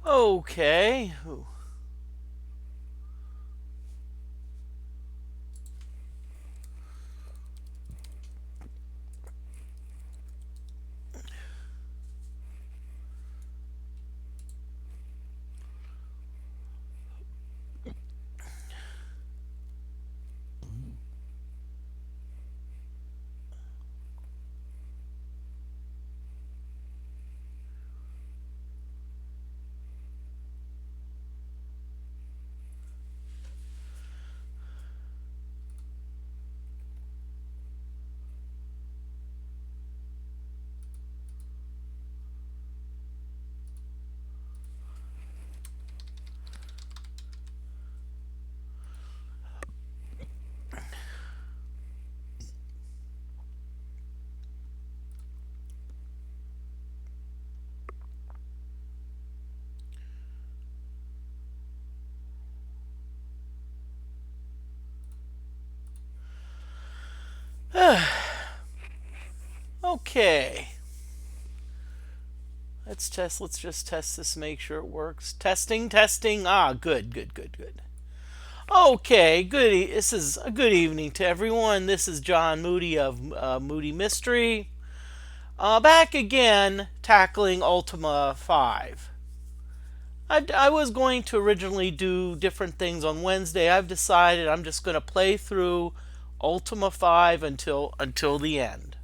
Okay. Ooh. Okay. Let's just test this, make sure it works. Testing, testing. Ah, good, good, good, good. Okay, this is a good evening to everyone. This is John Moody of Moody Mystery. Back again, tackling Ultima 5. I was going to originally do different things on Wednesday. I've decided I'm just going to play through Ultima 5 until the end.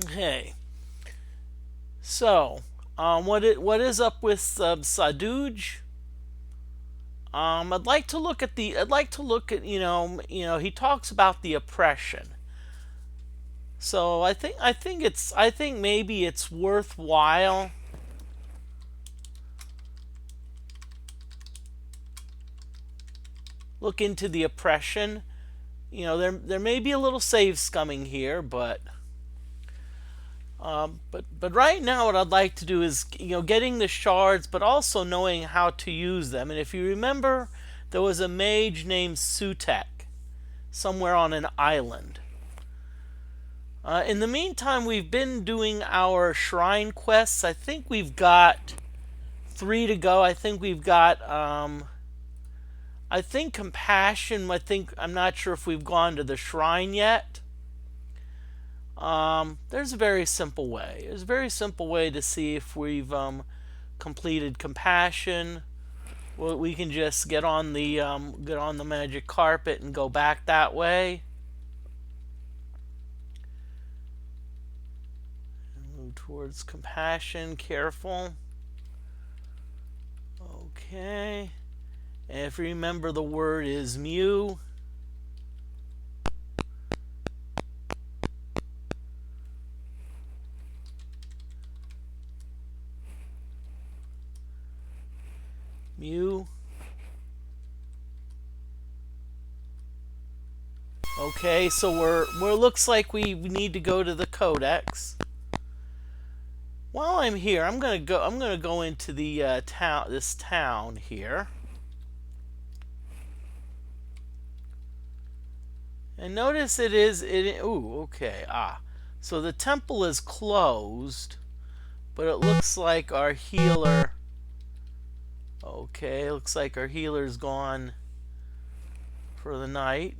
Okay. So, what is up with Saduj? I'd like to look at he talks about the oppression. So I think maybe it's worthwhile look into the oppression. There may be a little save scumming here, but right now what I'd like to do is getting the shards, but also knowing how to use them. And if you remember, there was a mage named Sutek somewhere on an island. In the meantime, we've been doing our shrine quests. I think we've got 3 to go. I think we've got I think compassion. I'm not sure if we've gone to the shrine yet. There's a very simple way. There's a very simple way to see if we've completed compassion. Well, we can just get on the magic carpet and go back that way. Move towards compassion. Careful. Okay. And if you remember, the word is mu. Mu. Okay, so we're looks like we need to go to the Codex. While I'm here, I'm gonna go into the this town here. And notice ooh, okay. So the temple is closed, but it looks like our healer. Okay, looks like our healer's gone for the night.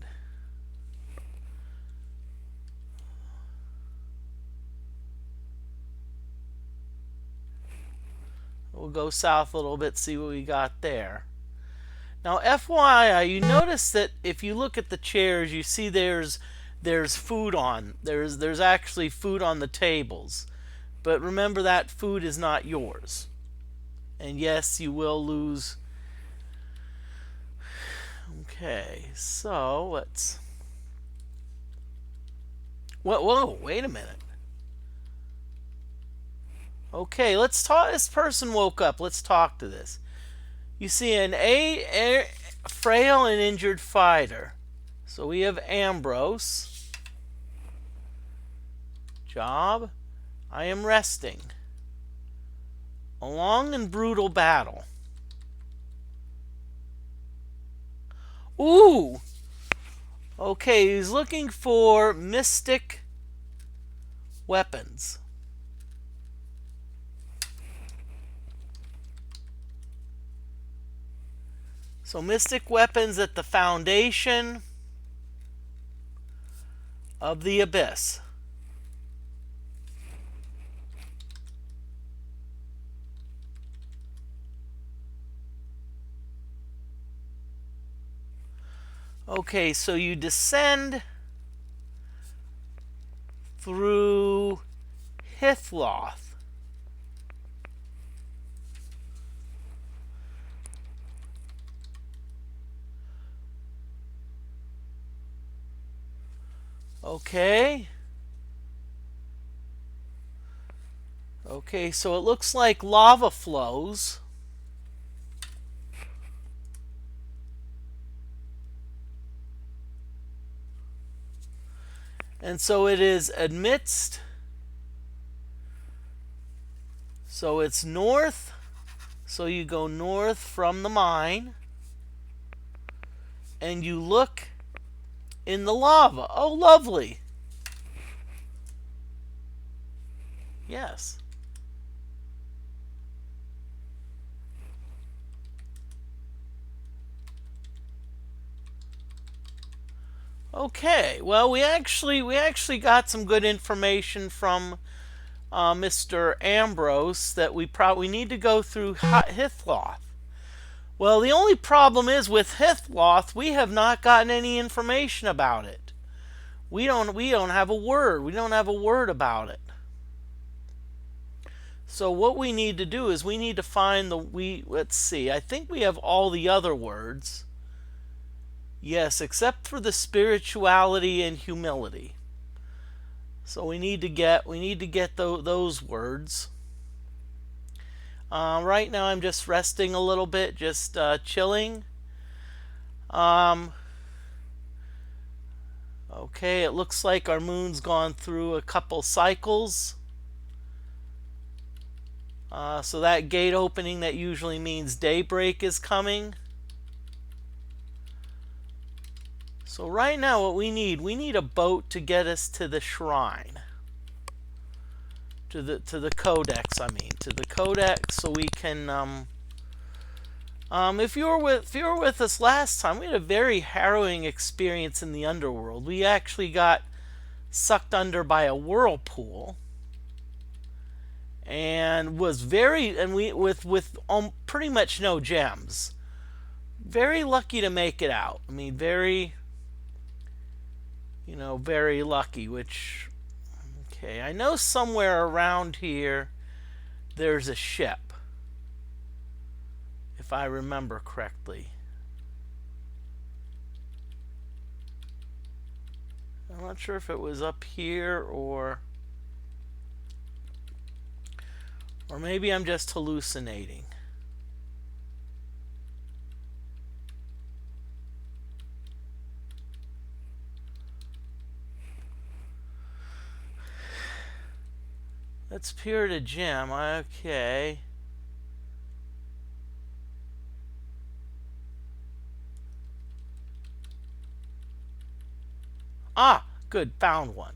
We'll go south a little bit, see what we got there. Now, FYI, you notice that if you look at the chairs, you see there's food on. There's actually food on the tables. But remember, that food is not yours. And yes, you will lose. Okay, so let's. Whoa, wait a minute. Okay, let's talk. This person woke up. Let's talk to this. You see an frail and injured fighter. So we have Ambrose. Job. I am resting. A long and brutal battle. Ooh! Okay, he's looking for mystic weapons. So mystic weapons at the foundation of the abyss. Okay, so you descend through Hithloth. Okay. Okay, so it looks like lava flows. And so it is amidst. So it's north. So you go north from the mine. And you look in the lava. Oh, lovely. Yes. Okay, well, we actually got some good information from Mr. Ambrose that we need to go through Hithloth. Well, the only problem is with Hithloth, we have not gotten any information about it. We don't have a word. We don't have a word about it. So what we need to do is we need to find let's see. I think we have all the other words. Yes, except for the spirituality and humility. So we need to get those words. Right now I'm just resting a little bit, just chilling. Okay, it looks like our moon's gone through a couple cycles. So that gate opening, that usually means daybreak is coming. So right now what we need a boat to get us to the shrine. To the codex, to the codex, so we can if you were with us last time, we had a very harrowing experience in the underworld. We actually got sucked under by a whirlpool and with pretty much no gems. Very lucky to make it out. Very lucky, which, okay, I know somewhere around here there's a ship, if I remember correctly. I'm not sure if it was up here or maybe I'm just hallucinating. Let's peer at a gem. Okay. Ah, good, found one.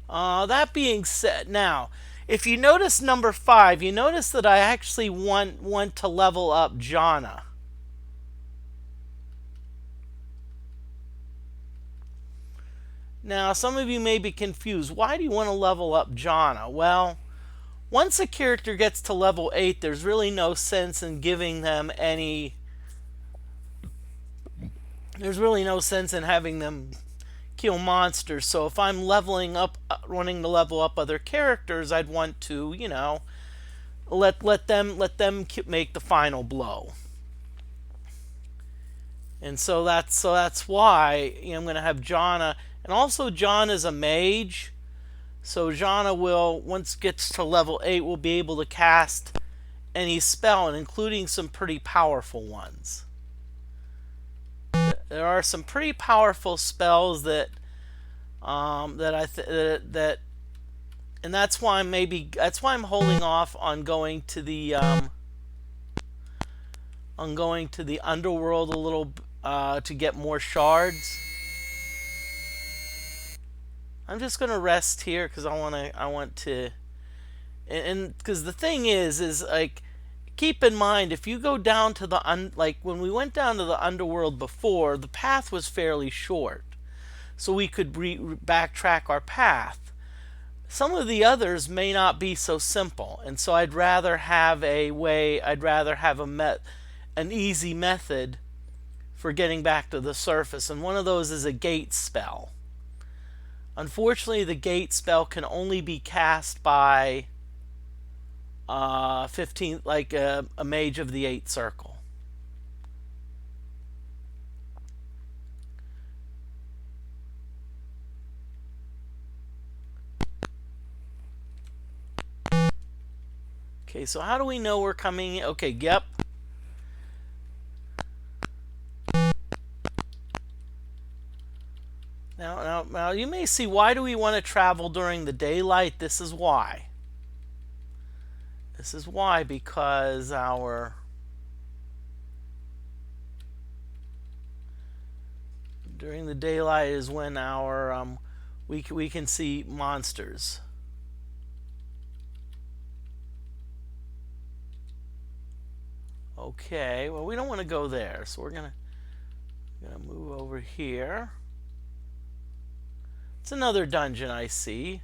That being said, now, if you notice number 5, you notice that I actually want to level up Jana. Now, some of you may be confused. Why do you want to level up Jana? Well, once a character gets to level 8, there's really no sense in giving them any... There's really no sense in having them kill monsters. So if I'm leveling up, running to level up other characters, I'd want to, let them make the final blow. And so that's why I'm going to have Jana. And also John is a mage, so Jana will, once it gets to level 8, will be able to cast any spell, and including some pretty powerful ones. There are some pretty powerful spells that and that's why I'm holding off on going to the underworld a little to get more shards. I'm just gonna rest here because I want to, and because the thing is like keep in mind, if you go down to the like when we went down to the underworld before, the path was fairly short, so we could backtrack our path. Some of the others may not be so simple, and so I'd rather have a way. I'd rather have an easy method for getting back to the surface, and one of those is a gate spell. Unfortunately, the gate spell can only be cast by 15, like a mage of the 8th circle. Okay, so how do we know we're coming? Okay, yep. Now, you may see, why do we want to travel during the daylight? This is why. This is why, because during the daylight is when we can see monsters. Okay, well, we don't want to go there, so we're gonna move over here. It's another dungeon I see.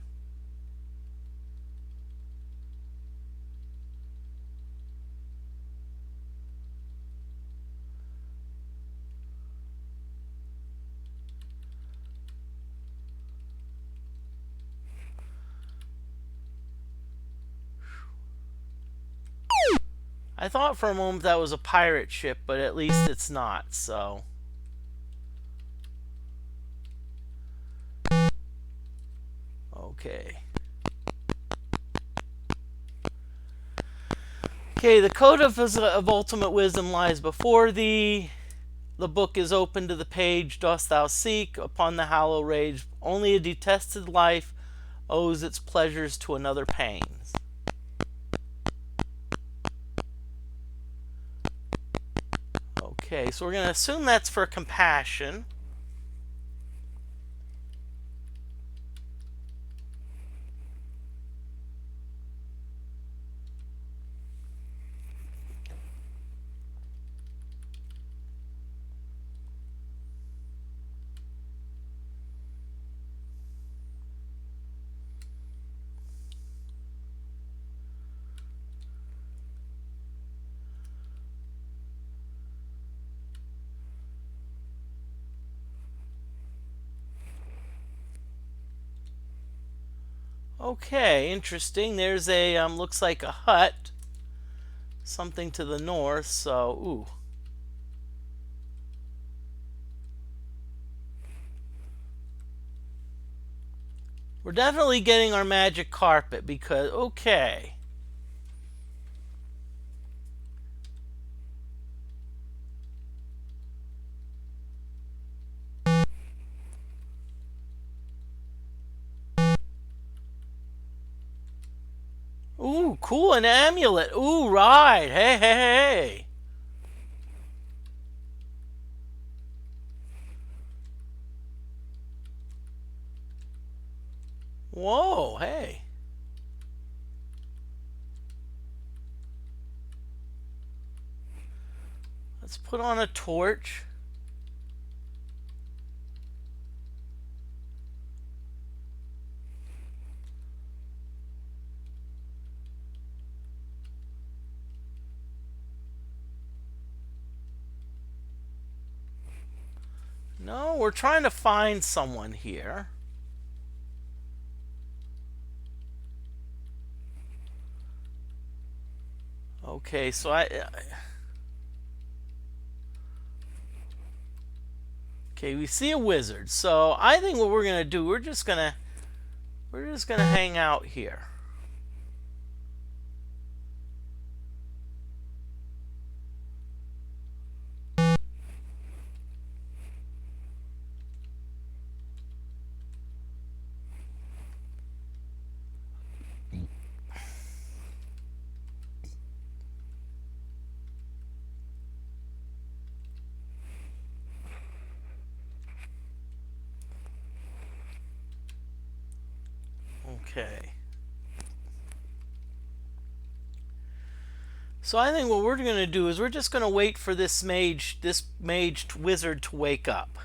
I thought for a moment that was a pirate ship, but at least it's not, so. Okay. Okay, the Code of Ultimate Wisdom lies before thee. The book is open to the page dost thou seek. Upon the hallow rage, only a detested life owes its pleasures to another pains. Okay, so we're going to assume that's for compassion. Okay, interesting. There's a looks like a hut, something to the north. So, ooh. We're definitely getting our magic carpet because, okay. Ooh, cool, an amulet. Ooh, right. Hey, hey, hey. Whoa, hey. Let's put on a torch. No, we're trying to find someone here. Okay, so okay, we see a wizard. So I think what we're gonna do, we're just gonna hang out here. Okay. So I think what we're going to do is we're just going to wait for this mage wizard to wake up.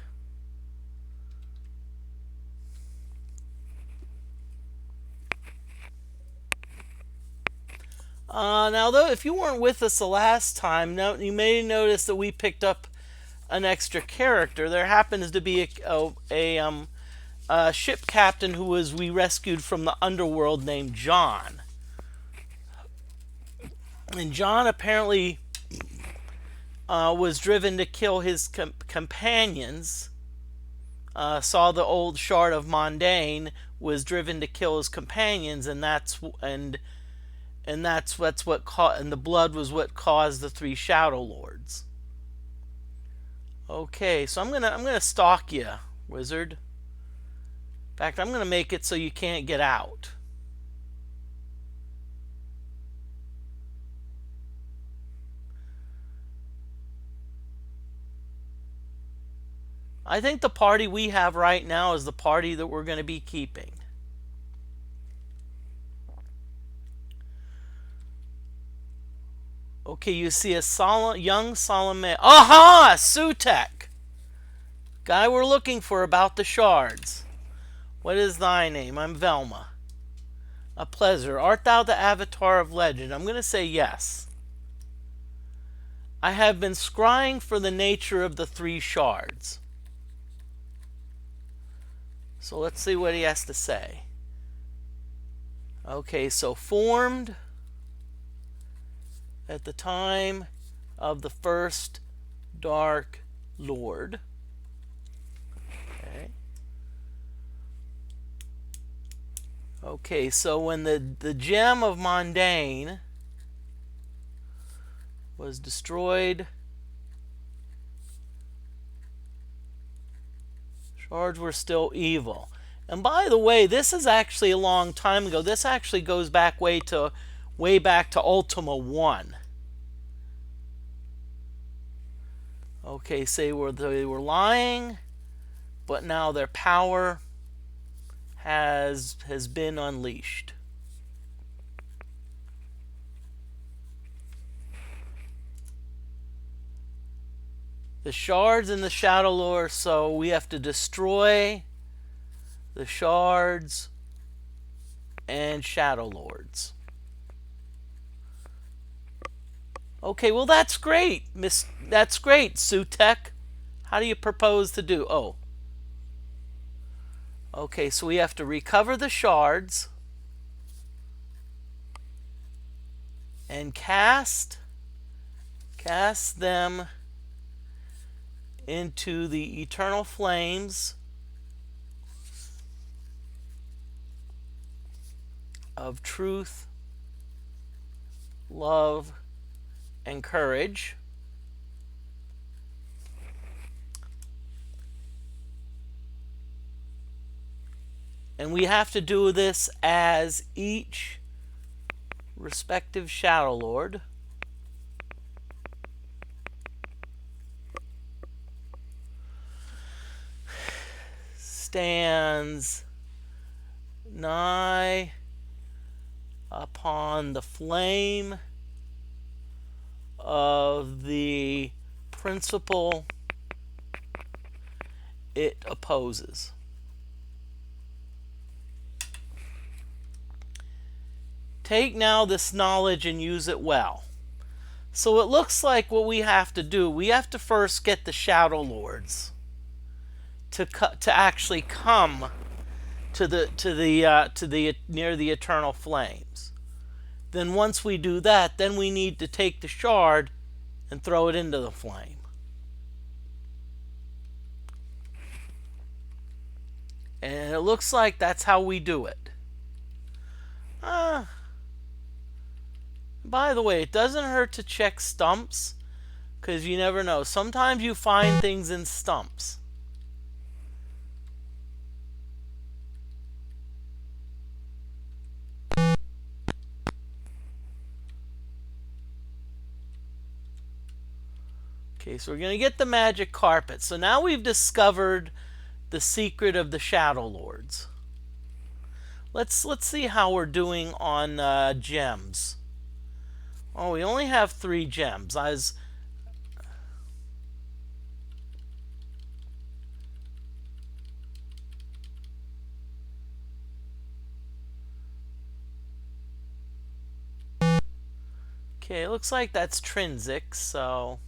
Now, though, if you weren't with us the last time, now you may notice that we picked up an extra character. There happens to be a ship captain who we rescued from the underworld named John. And John apparently was driven to kill his companions. Saw the old shard of Mondain, was driven to kill his companions, and the blood was what caused the 3 Shadow Lords. Okay, so I'm gonna stalk you, wizard. In fact, I'm gonna make it so you can't get out. I think the party we have right now is the party that we're going to be keeping. Okay, you see a young solemn man. Aha! Sutek! Guy we're looking for about the shards. What is thy name? I'm Velma. A pleasure. Art thou the avatar of legend? I'm going to say yes. I have been scrying for the nature of the 3 shards. So let's see what he has to say. Okay, so formed at the time of the first Dark Lord. Okay. Okay, so when the gem of Mondain was destroyed, shards were still evil. And by the way, this is actually a long time ago. This actually goes back way back to Ultima 1. Okay, say they were lying, but now their power has been unleashed. The shards and the Shadow Lord, so we have to destroy the shards and Shadow Lords. Okay, well that's great, that's great, Sutek. How do you propose to do? Oh. Okay, so we have to recover the shards and cast them into the eternal flames of truth, love, and courage. And we have to do this as each respective Shadow Lord stands nigh upon the flame of the principle it opposes. Take now this knowledge and use it well. So it looks like what we have to do, we have to first get the Shadow Lords to actually come to the near the eternal flames. Then once we do that, then we need to take the shard and throw it into the flame. And it looks like that's how we do it. By the way, it doesn't hurt to check stumps, because you never know. Sometimes you find things in stumps. Okay, so we're going to get the magic carpet. So now we've discovered the secret of the Shadow Lords. Let's see how we're doing on gems. Oh, we only have 3 gems. Okay, it looks like that's Trinsic, so...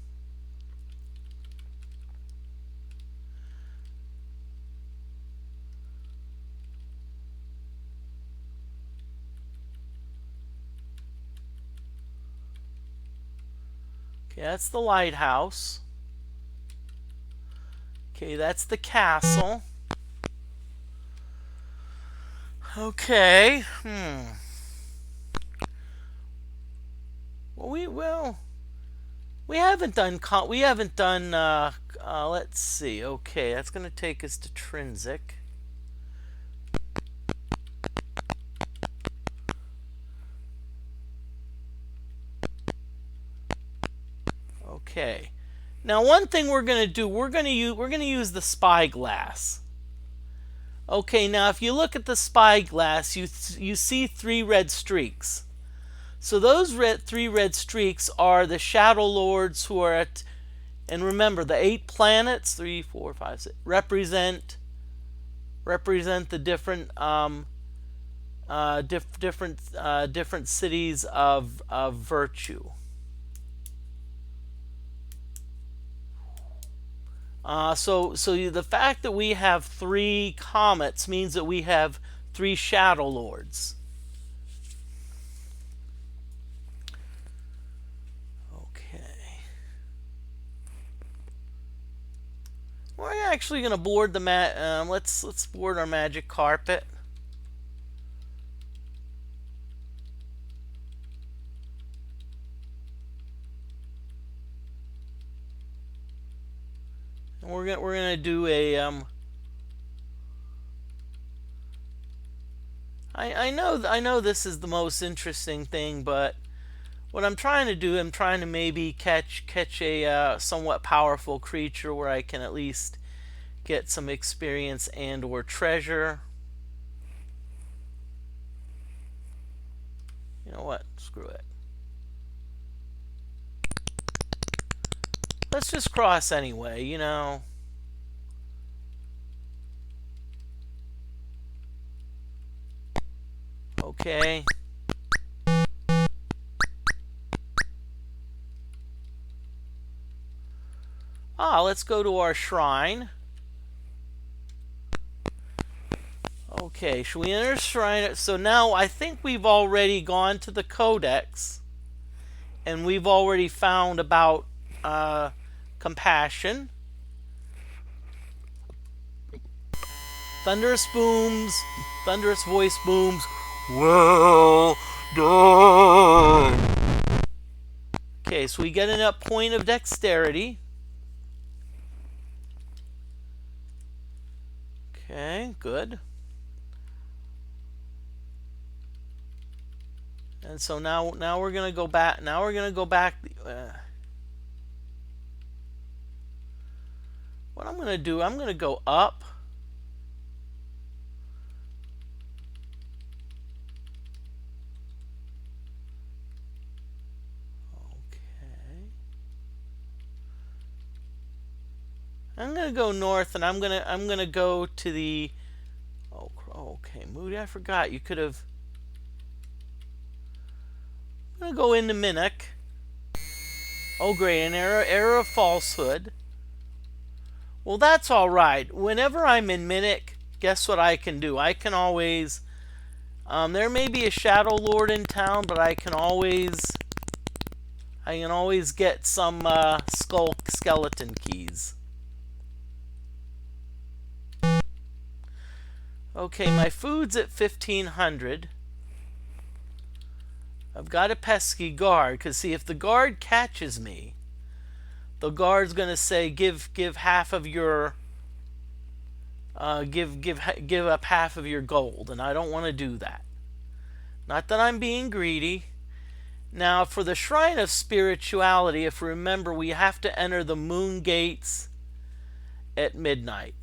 Okay, that's the lighthouse. Okay, that's the castle. Okay. Well, we haven't done let's see. Okay, that's going to take us to Trinsic. Okay. Now, one thing we're going to do, we're going to use the spyglass. Okay, now if you look at the spyglass, you see 3 red streaks. So those 3 red streaks are the Shadow Lords who are at, and remember the 8 planets, 3, 4, 5, 6, represent the different different cities of virtue. So the fact that we have 3 comets means that we have 3 Shadow Lords. Okay. We're actually going to board the let's board our magic carpet. And we're gonna do a I know this is the most interesting thing, but what I'm trying to do, I'm trying to maybe catch a somewhat powerful creature where I can at least get some experience and or treasure. You know what? Screw it. Let's just cross anyway, you know. Okay. Let's go to our shrine. Okay, should we enter shrine? So now I think we've already gone to the Codex, and we've already found about compassion. Thunderous booms, thunderous voice booms. Well done. Okay, so we get a point of dexterity. Okay, good. And so now we're gonna go back. Now we're gonna go back. What I'm gonna do? I'm gonna go up. I'm gonna go north, and I'm gonna go to the. Oh, okay, Moody. I forgot you could have. I'm gonna go into Minnock. Oh, great, an error of falsehood. Well, that's all right. Whenever I'm in Minnock, guess what I can do? I can always. There may be a Shadow Lord in town, but I can always get some skull skeleton keys. Okay, my food's at 1500. I've got a pesky guard, because see, if the guard catches me, the guard's gonna say give half of your give up half of your gold, and I don't want to do that. Not that I'm being greedy. Now, for the Shrine of Spirituality, if we remember, we have to enter the moon gates at midnight.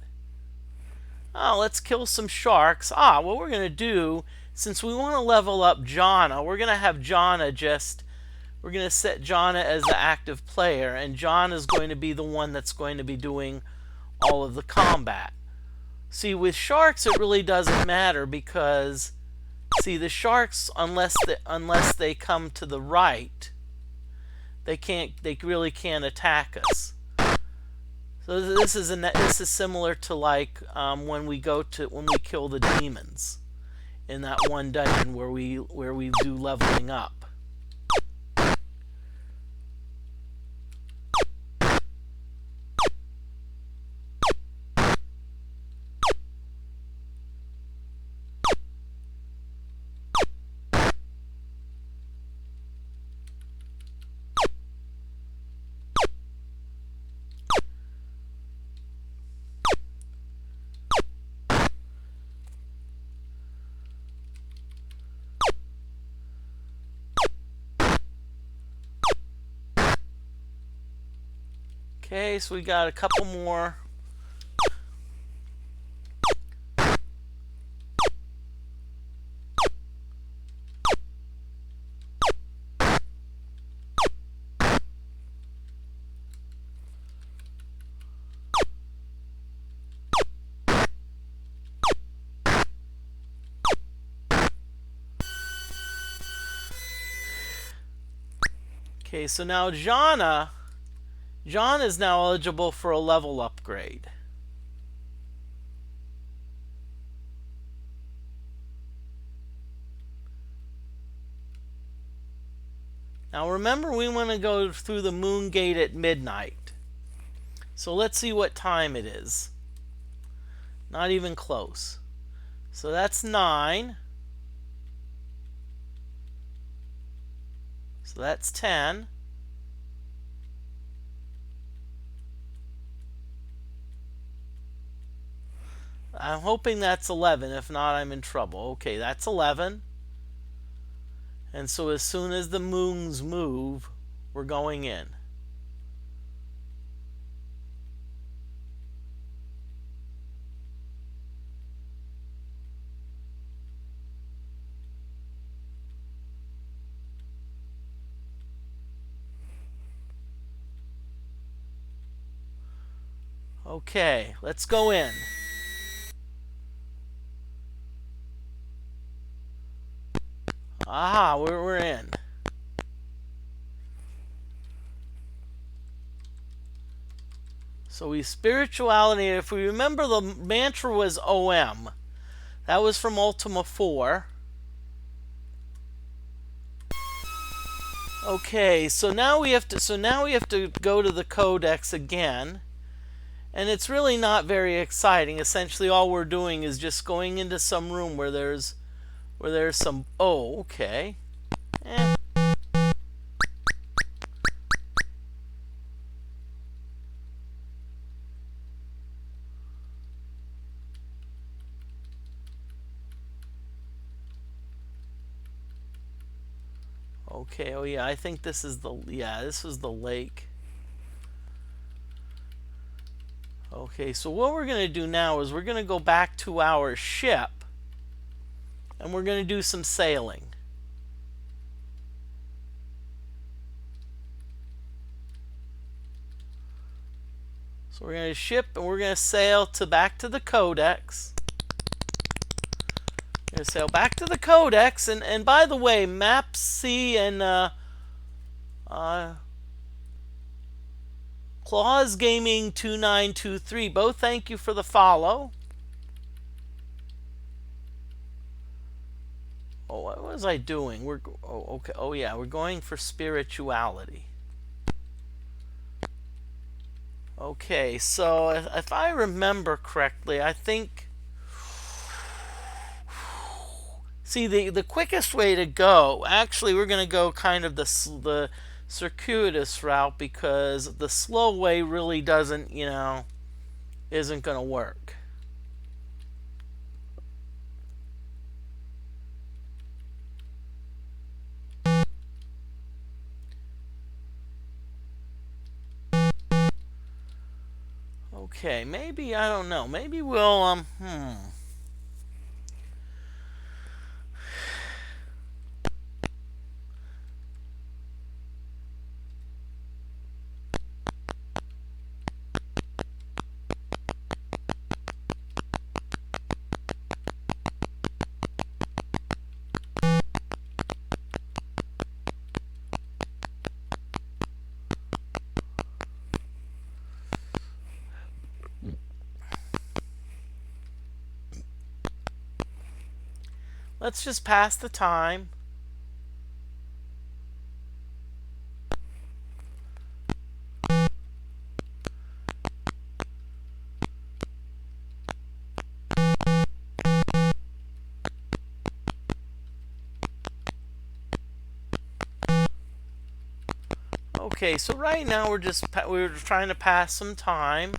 Let's kill some sharks. What we're going to do, since we want to level up Jana, we're going to have Jana just we're going to set Jonna as the active player, and John is going to be the one that's going to be doing all of the combat. See, with sharks it really doesn't matter because, see, the sharks, unless they come to the right, they really can't attack us. So this is similar to like when we kill the demons in that one dungeon where we do leveling up. Okay, so we got a couple more. Okay, so now John is now eligible for a level upgrade. Now remember, we want to go through the moon gate at midnight. So let's see what time it is. Not even close. So that's 9. So that's 10. I'm hoping that's 11. If not, I'm in trouble. Okay, that's 11. And so as soon as the moons move, we're going in. Okay, let's go in. Aha, we're in. So we spirituality. If we remember, the mantra was OM. That was from Ultima 4. Okay, so now we have to go to the Codex again. And it's really not very exciting. Essentially all we're doing is just going into some room where there's some... Oh, okay. Okay, oh yeah, I think this is this was the lake. Okay, so what we're going to do now is we're going to go back to our ship and we're going to do some sailing. So we're going to ship and we're going to sail back to the Codex. We're going to sail back to the Codex, and by the way, Map C and Claus Gaming 2923, both thank you for the follow. Oh, what was I doing? Okay. Oh yeah, we're going for spirituality. Okay, so if I remember correctly, I think, see, the quickest way to go, actually we're going to go kind of the circuitous route, because the slow way really doesn't, isn't going to work. Okay, maybe, I don't know, maybe we'll, Let's just pass the time. Okay, so right now we're trying to pass some time.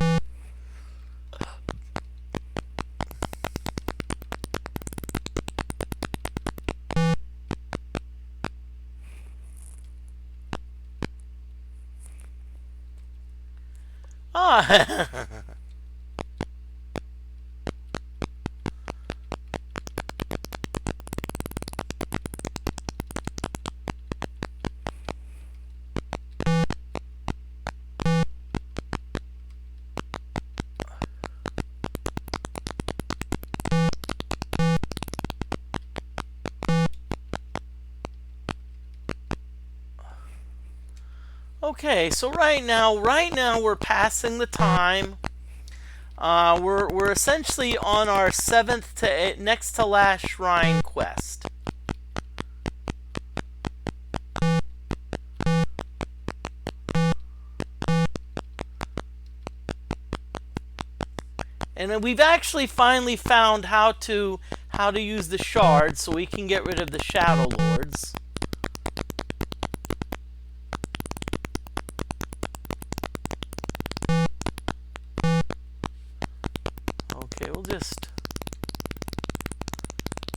Ah. Okay, so right now we're passing the time. We're essentially on our seventh to next to last shrine quest. And we've actually finally found how to use the shards so we can get rid of the shadow lords. Okay, we'll just...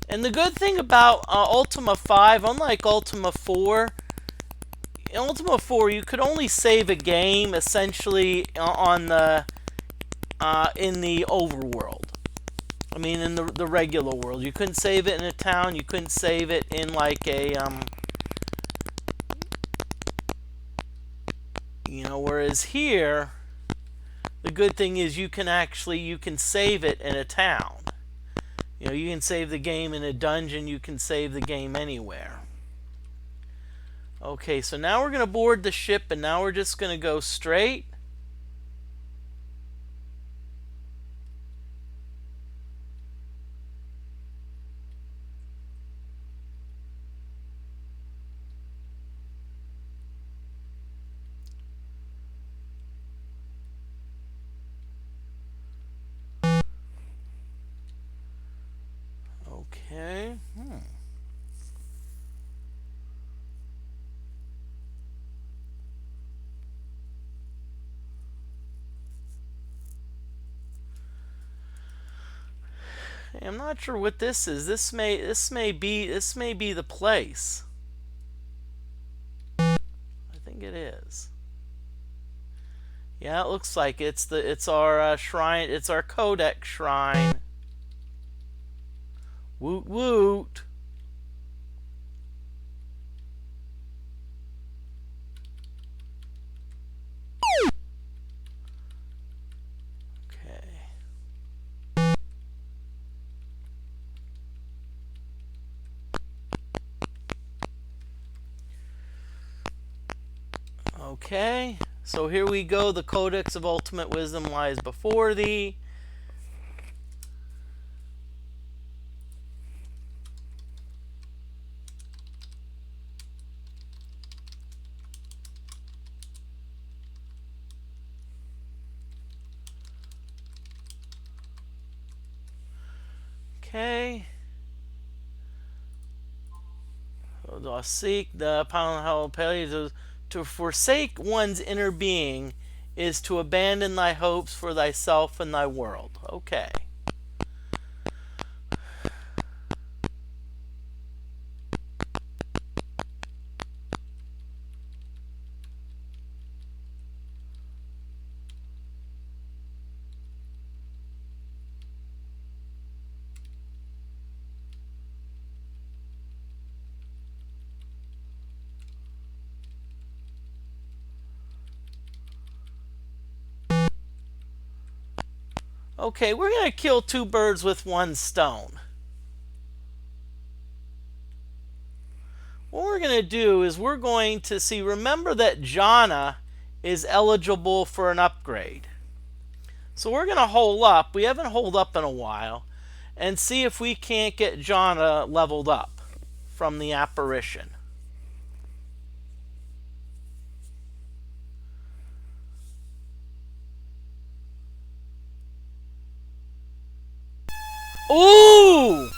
And the good thing about Ultima 5, unlike Ultima 4, in Ultima 4 you could only save a game essentially on the in the overworld. I mean, in the regular world. You couldn't save it in a town. You couldn't save it in like a you know. Whereas here, the good thing is you can save it in a town. You know, you can save the game in a dungeon. You can save the game anywhere. Okay, so now we're going to board the ship, and now we're just going to go straight. Okay. I'm not sure what this is. This may be the place. I think it is. Yeah, it looks like it's our shrine. It's our Codex Shrine. Woot woot. Okay, so here we go. The Codex of Ultimate Wisdom lies before thee. Okay. Seek the to forsake one's inner being is to abandon thy hopes for thyself and thy world. Okay. Okay, we're going to kill two birds with one stone. What we're going to do is we're going to see, remember that Jhana is eligible for an upgrade. So we're going to hole up. We haven't holed up in a while. and see if we can't get Jonna leveled up from the apparition. Ooh!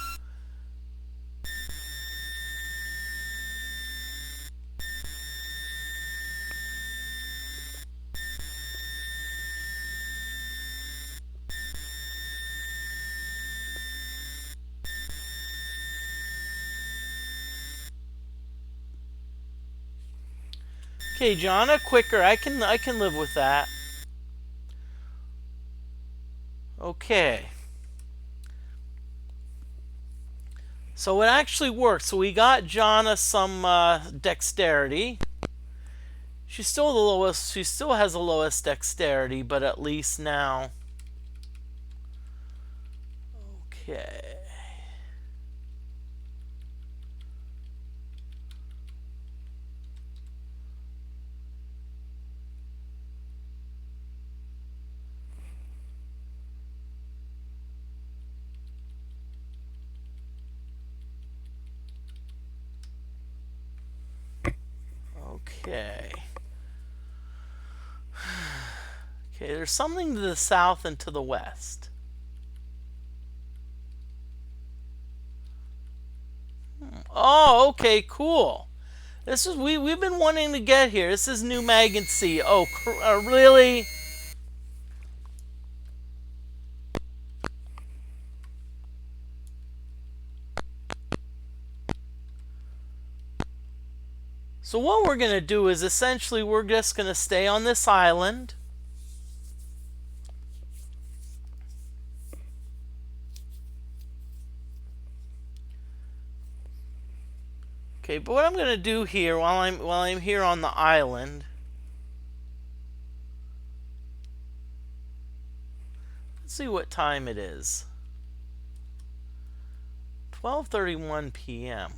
Okay, Jonna, quicker. I can live with that. Okay. So it actually worked. So we got Jonna some dexterity. She's still the lowest. She still has the lowest dexterity, but at least now. Okay. Okay. Okay, there's something to the south and to the west. Oh, okay, cool. This is we've been wanting to get here. This is New Magnet Sea. Oh, really? So what we're going to do is essentially we're just going to stay on this island. Okay, but what I'm going to do here while I'm here on the island, let's see what time it is. 12:31 p.m.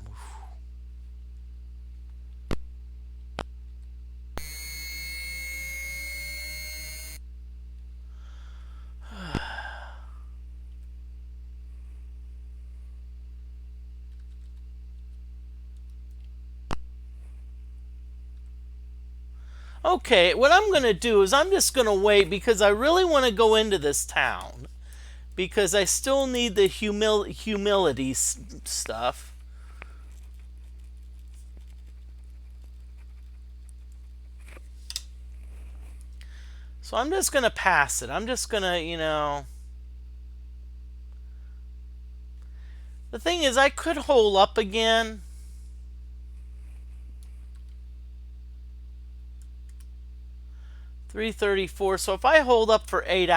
Okay, what I'm going to do is I'm just going to wait because I really want to go into this town. Because I still need the humility stuff. So I'm just going to pass it. I'm just going to, you know... The thing is, I could hole up again. $3.34. So if I hold up for 8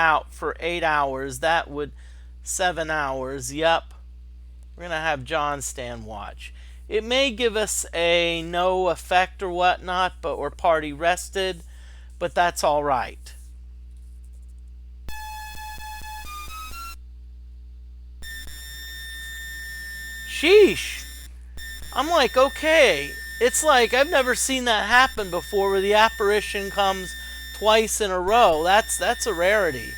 hours, that would 7 hours. Yep. We're gonna have John stand watch. It may give us a no effect or whatnot, but we're party rested. But that's all right. Sheesh. I'm like, okay. It's like I've never seen that happen before, where the apparition comes twice in a row. That's a rarity.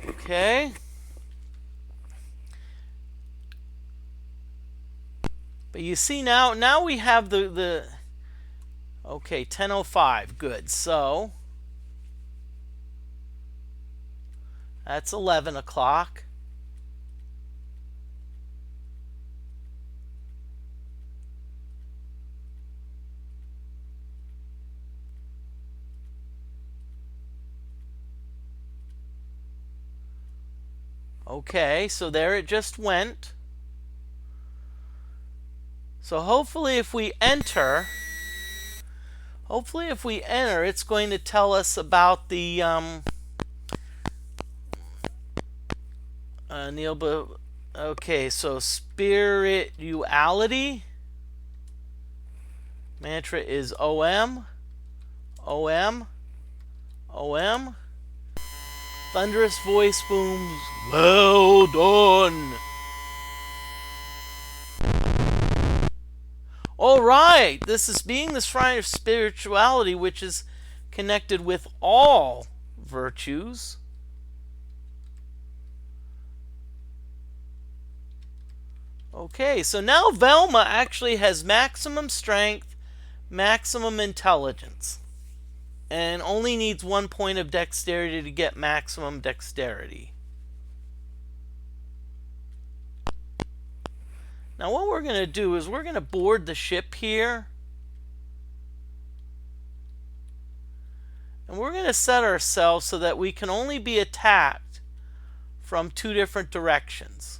Okay. But you see now we have the okay, 10:05. Good. So that's 11 o'clock. Okay, so there it just went. So hopefully if we enter, it's going to tell us about the okay, so spirituality. Mantra is OM, OM, OM. Thunderous voice booms, well done. All right, this is being the shrine of spirituality, which is connected with all virtues. Okay, so now Velma actually has maximum strength, maximum intelligence, and only needs 1 point of dexterity to get maximum dexterity. Now what we're going to do is we're going to board the ship here. And we're going to set ourselves so that we can only be attacked from 2 different directions.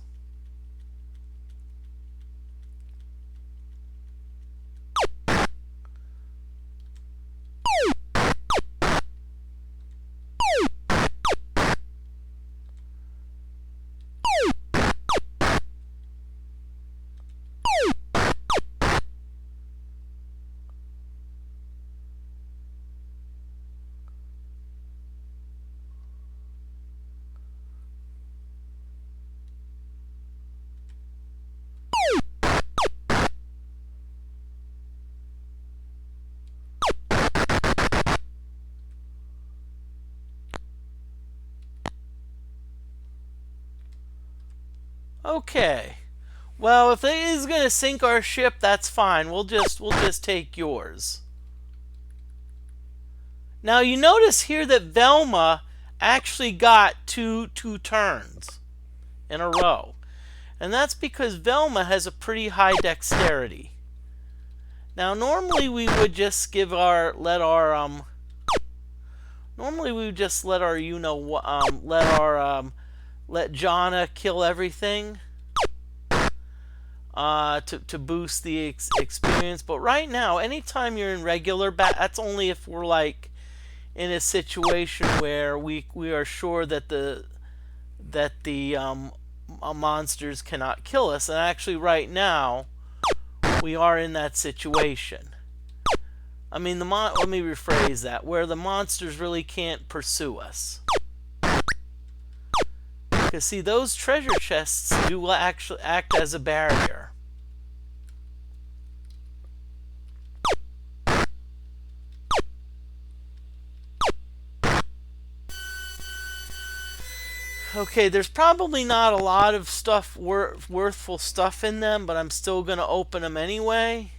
Okay. Well, if it is going to sink our ship, that's fine. We'll just take yours. Now you notice here that Velma actually got two turns in a row. And that's because Velma has a pretty high dexterity. Now normally we would just let Jonna kill everything to boost the experience. But right now, anytime you're in regular that's only if we're like in a situation where we are sure that the monsters cannot kill us. And actually right now we are in that situation. I mean, let me rephrase that, where the monsters really can't pursue us. Because see, those treasure chests do actually act as a barrier. Okay, there's probably not a lot of stuff, worthful stuff in them, but I'm still going to open them anyway.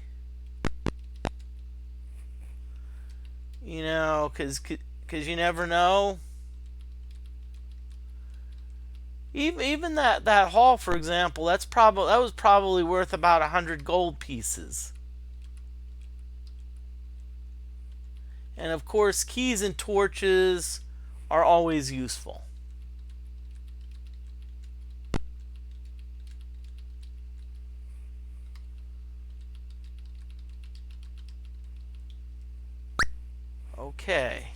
You know, because you never know. Even that haul, for example, that was probably worth about 100 gold pieces. And of course, keys and torches are always useful. Okay.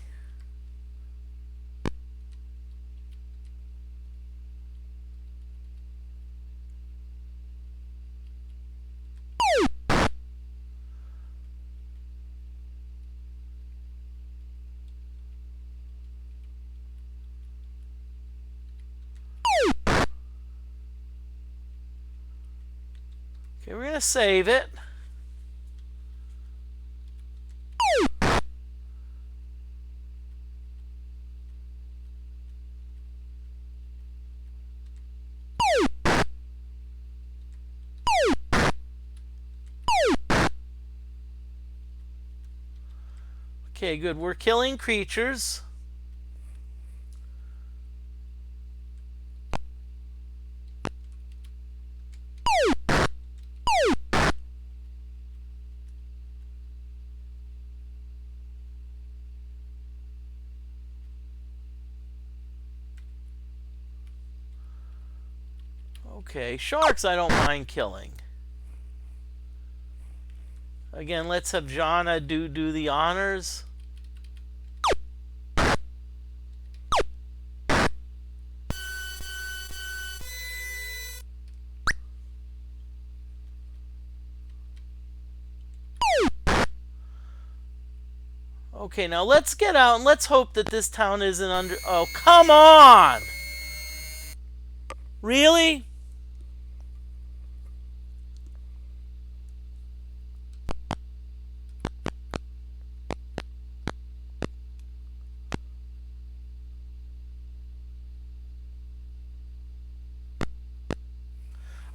Okay, we're going to save it. Okay, good. We're killing creatures. Okay, sharks I don't mind killing. Again, let's have Jonna do the honors. Okay, now let's get out and let's hope that this town isn't under... Oh, come on! Really?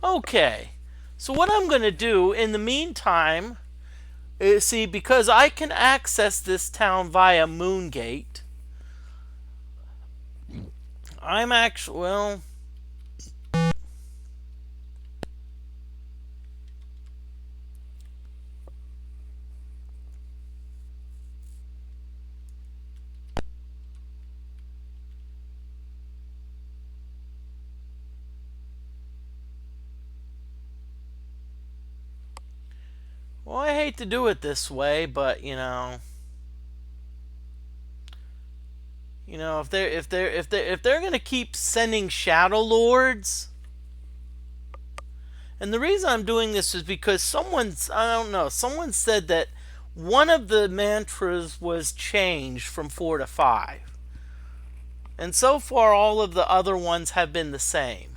Okay, so what I'm going to do in the meantime is, see, because I can access this town via Moongate, I'm actually, well, I hate to do it this way, but if they're gonna keep sending Shadow Lords, and the reason I'm doing this is because I don't know, someone said that one of the mantras was changed from 4 to 5, and so far all of the other ones have been the same.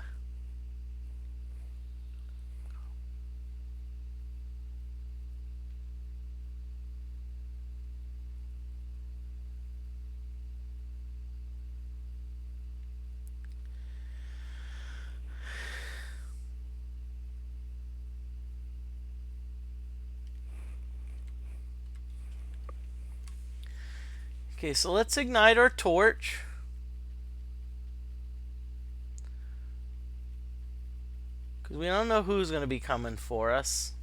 Okay, so let's ignite our torch. Because we don't know who's going to be coming for us.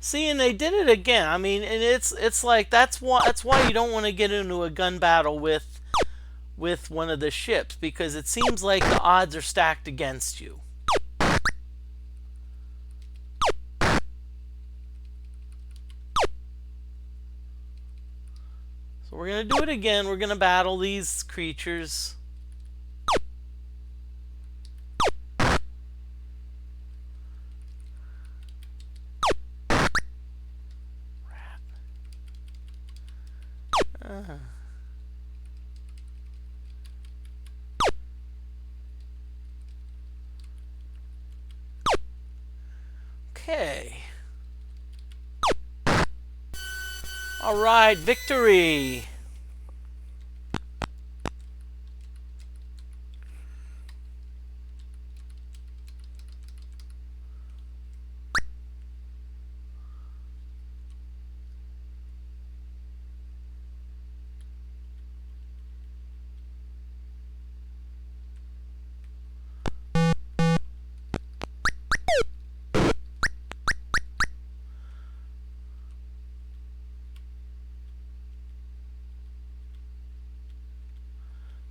See, and they did it again. I mean, and it's like that's why you don't want to get into a gun battle with one of the ships, because it seems like the odds are stacked against you. So we're gonna do it again. We're gonna battle these creatures. Okay. All right, victory.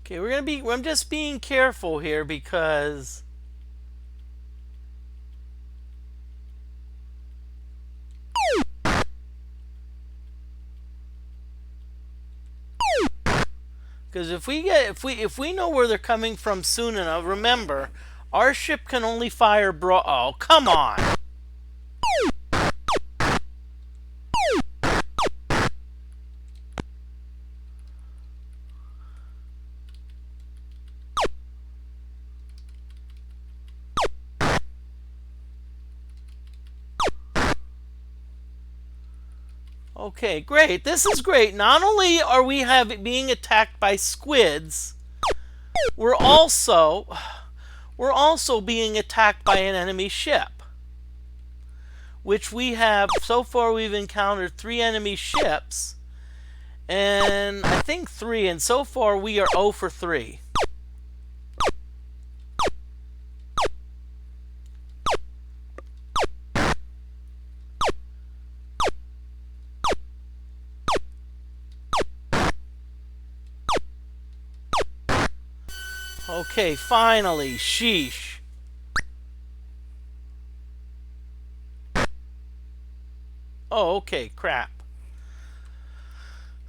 Okay, I'm just being careful here because if we know where they're coming from soon enough, remember, our ship can only fire oh, come on. Okay, great. This is great. Not only are we being attacked by squids, we're also being attacked by an enemy ship. Which we have, so far we've encountered 3 enemy ships, and I think 3, and so far we are 0 for 3. Okay, finally, sheesh. Oh, okay, crap.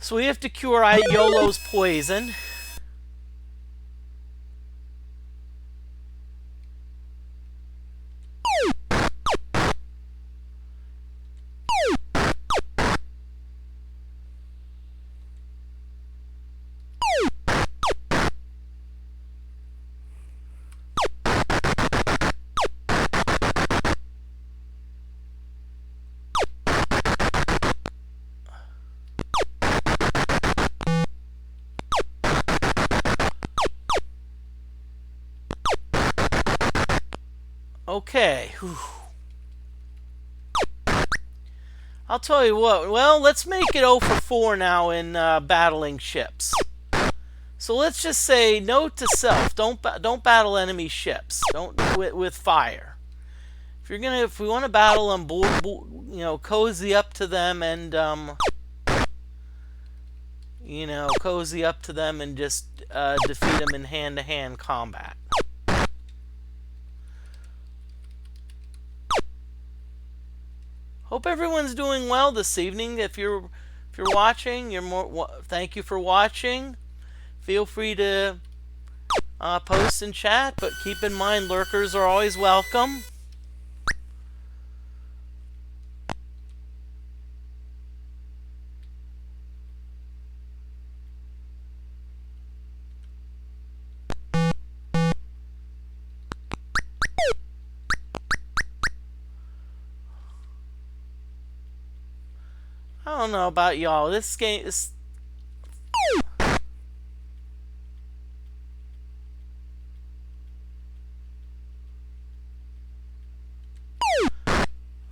So we have to cure Iola's poison. Okay. Whew. I'll tell you what. Well, let's make it 0 for 4 now in battling ships. So let's just say note to self: don't battle enemy ships. Don't with fire. If we want to battle them, cozy up to them and cozy up to them and just defeat them in hand-to-hand combat. Hope everyone's doing well this evening. If you're watching, thank you for watching. Feel free to post and chat, but keep in mind lurkers are always welcome. I don't know about y'all. This game is...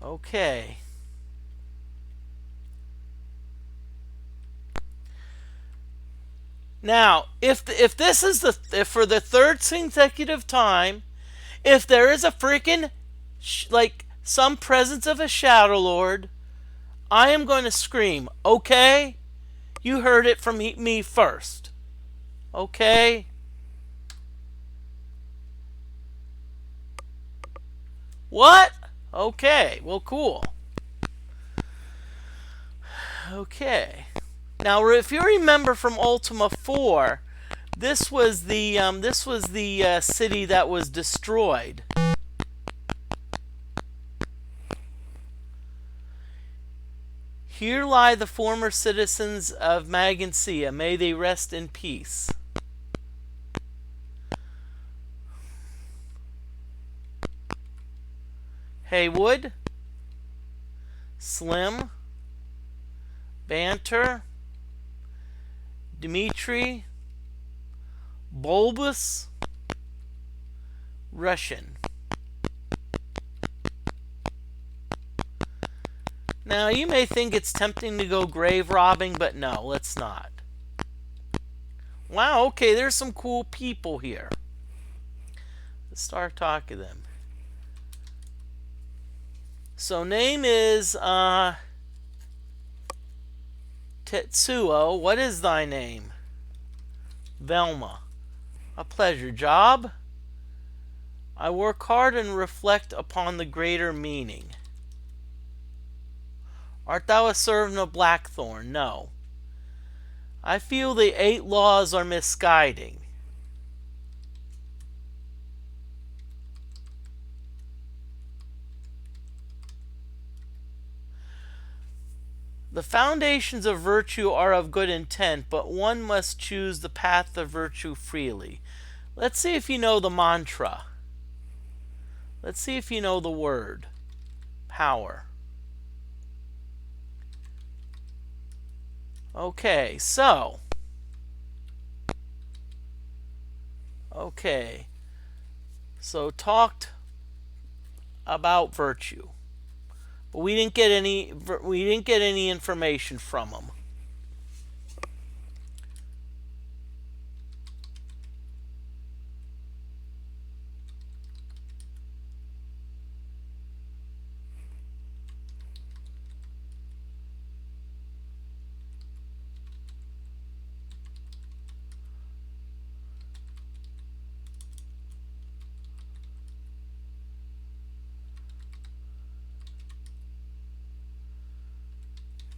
Okay. Now, if this is if for the third consecutive time, if there is a freaking like some presence of a Shadow Lord, I am going to scream. Okay? You heard it from me first. Okay? What? Okay. Well, cool. Okay. Now, if you remember from Ultima 4, this was the city that was destroyed. Here lie the former citizens of Magancia. May they rest in peace. Haywood, Slim, Banter, Dimitri, Bulbous, Russian. Now, you may think it's tempting to go grave robbing, but no, let's not. Wow, okay, there's some cool people here. Let's start talking to them. So, name is Tetsuo. What is thy name? Velma. A pleasure. Job? I work hard and reflect upon the greater meaning. Art thou a servant of Blackthorne? No. I feel the 8 laws are misguiding. The foundations of virtue are of good intent, but one must choose the path of virtue freely. Let's see if you know the mantra. Let's see if you know the word. Power. Okay, so. Okay. So talked about virtue. But we didn't get any information from them.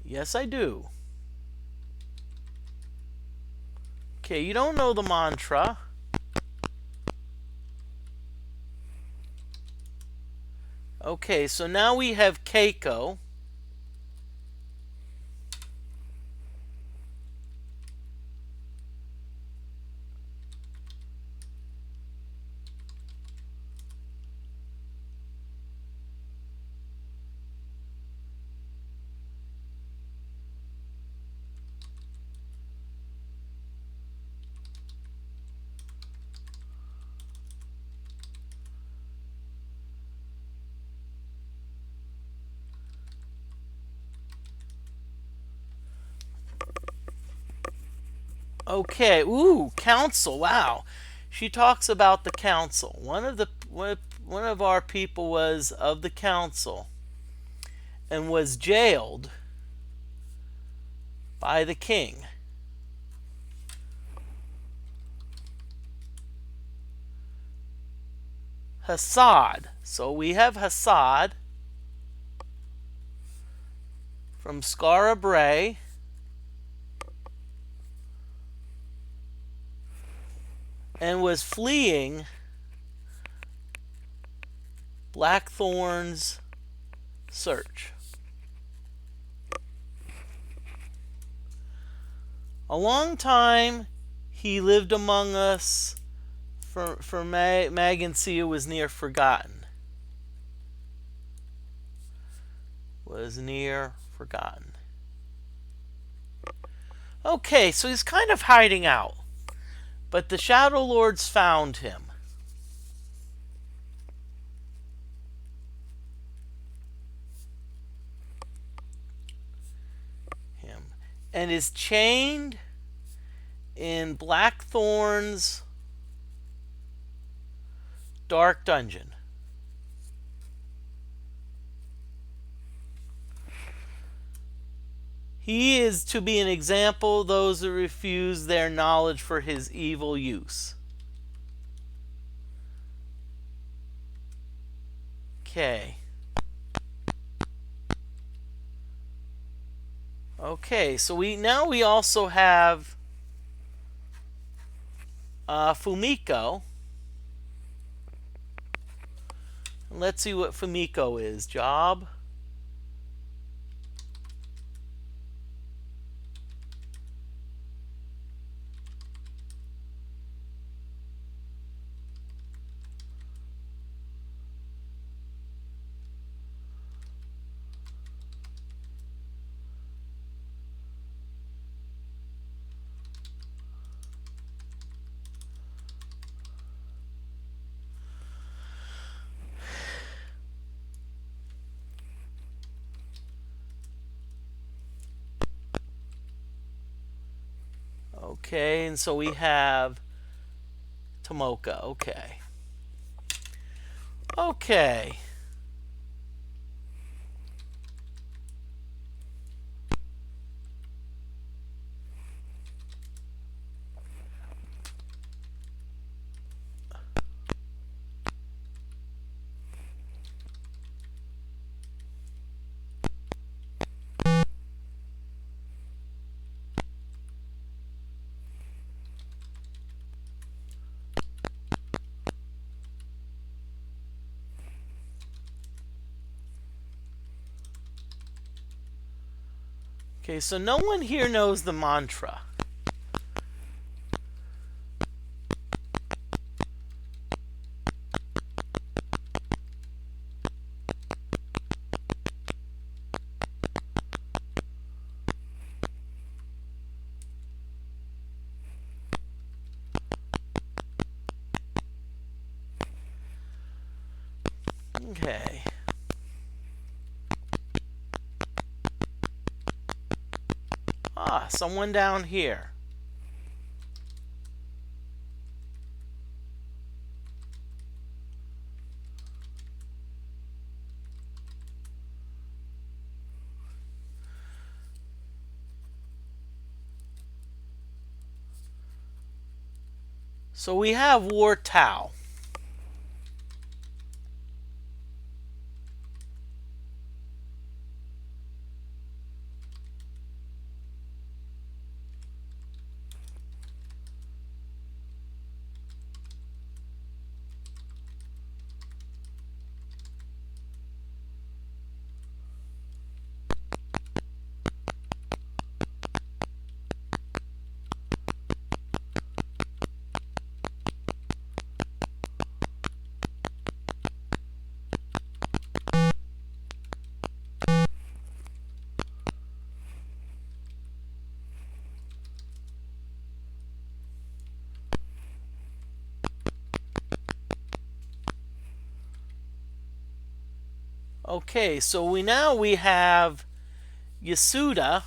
Yes, I do. Okay, you don't know the mantra. Okay, so now we have Keiko. Okay, ooh, council. Wow. She talks about the council. One of our people was of the council and was jailed by the king. Hassad. So we have Hassad from Skara Brae. And was fleeing Blackthorne's search. A long time he lived among us, for Magensia was near forgotten. Was near forgotten. Okay, so he's kind of hiding out. But the Shadow Lords found him. And is chained in Blackthorne's dark dungeon. He is to be an example of those who refuse their knowledge for his evil use. Okay. Okay, so we also have Fumiko. Let's see what Fumiko is. Job. Okay, and so we have Tomoka. Okay. Okay. Okay, so no one here knows the mantra. Okay. Ah, someone down here. So we have War Tau. Okay, so we have Yasuda.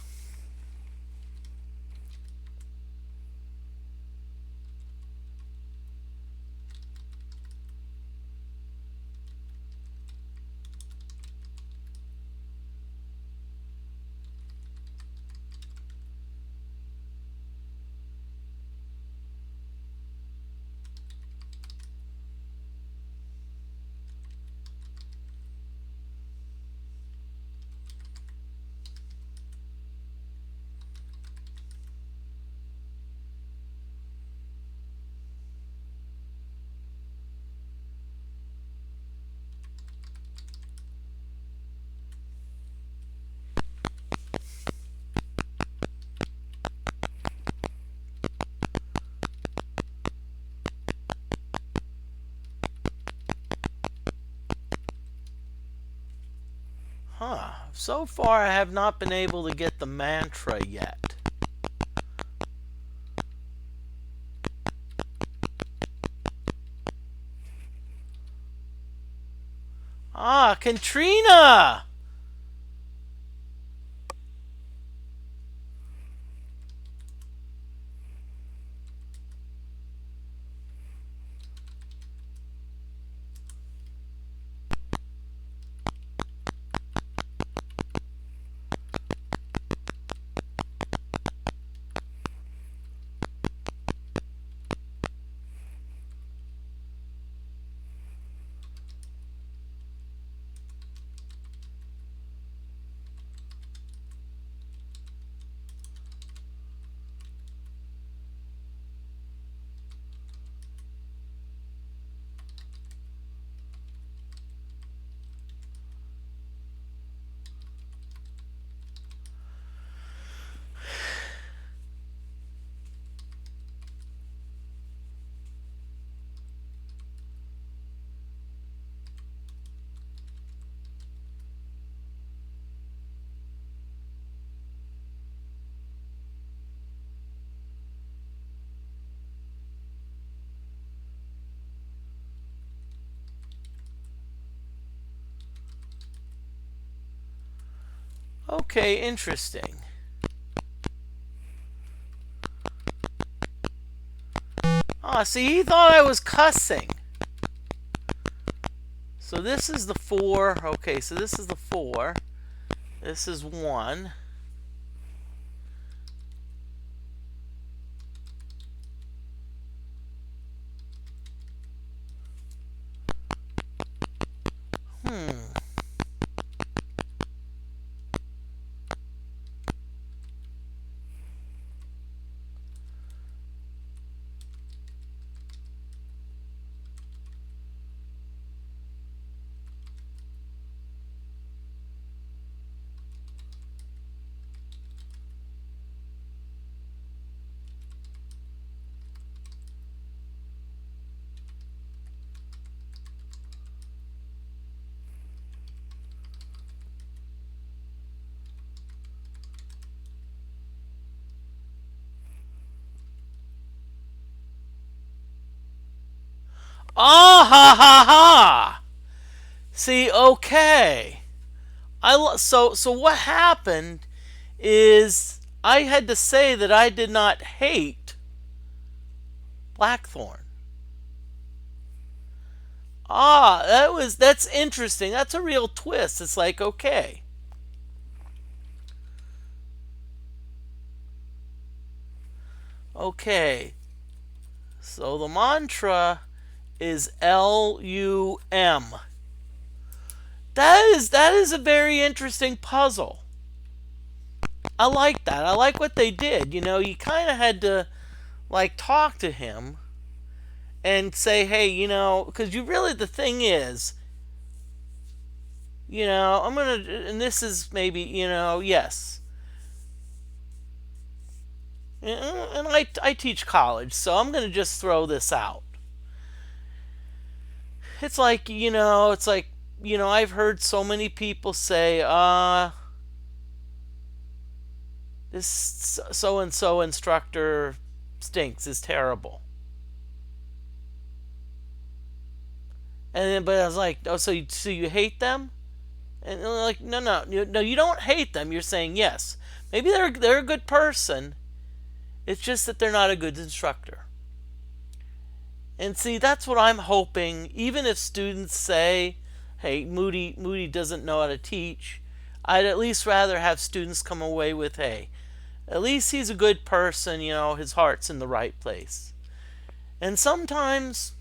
Huh. So far, I have not been able to get the mantra yet. Ah, Katrina! Okay, interesting. Ah, see, he thought I was cussing. So this is the 4. Okay, so this is the 4. This is 1. Hmm. Ah ha ha ha! See, okay. So what happened is I had to say that I did not hate Blackthorne. Ah, that's interesting. That's a real twist. It's like, okay. Okay. So the mantra is LUM. That is a very interesting puzzle. I like that. I like what they did. You kind of had to like talk to him and say, hey, because you really, the thing is, I'm gonna, and this is maybe, yes, and I teach college, so I'm gonna just throw this out. It's like, I've heard so many people say, this so and so instructor stinks, is terrible. And then, but I was like, oh, so you hate them? And they're like, no, no, no, you don't hate them. You're saying yes. Maybe they're a good person. It's just that they're not a good instructor. And see, that's what I'm hoping. Even if students say, "Hey, Moody doesn't know how to teach," I'd at least rather have students come away with, "Hey, at least he's a good person. His heart's in the right place." And sometimes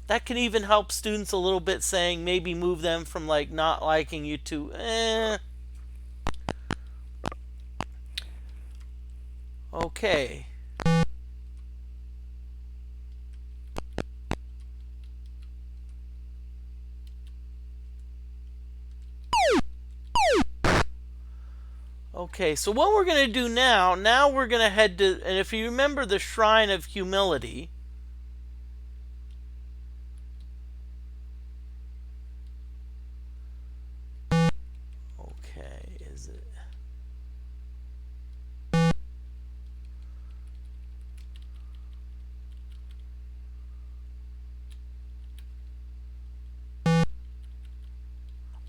that can even help students a little bit, saying maybe move them from like not liking you to okay. Okay, so what we're going to do now we're going to head to, and if you remember the Shrine of Humility, okay, is it?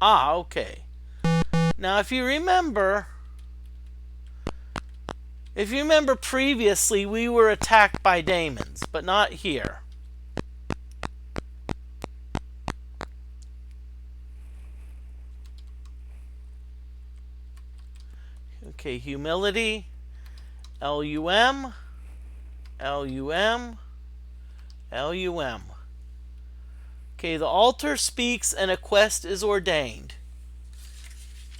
Okay. Now, if you remember previously, we were attacked by daemons, but not here. Okay, humility, LUM, LUM, LUM. Okay, the altar speaks and a quest is ordained.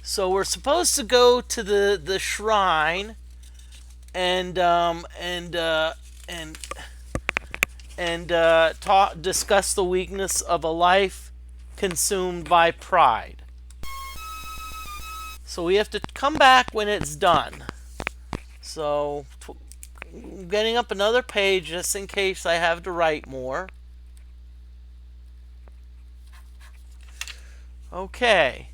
So we're supposed to go to the shrine and discuss the weakness of a life consumed by pride. So we have to come back when it's done. So I'm getting up another page just in case I have to write more. Okay.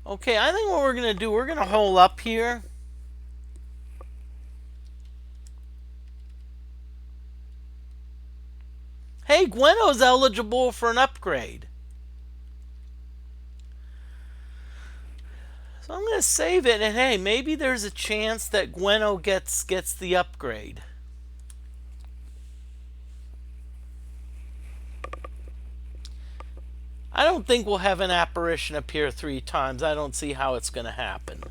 Okay, I think what we're going to do, we're going to hole up here. Hey, Gweno's eligible for an upgrade. So I'm going to save it, and hey, maybe there's a chance that Gweno gets the upgrade. I don't think we'll have an apparition appear 3 times. I don't see how it's going to happen.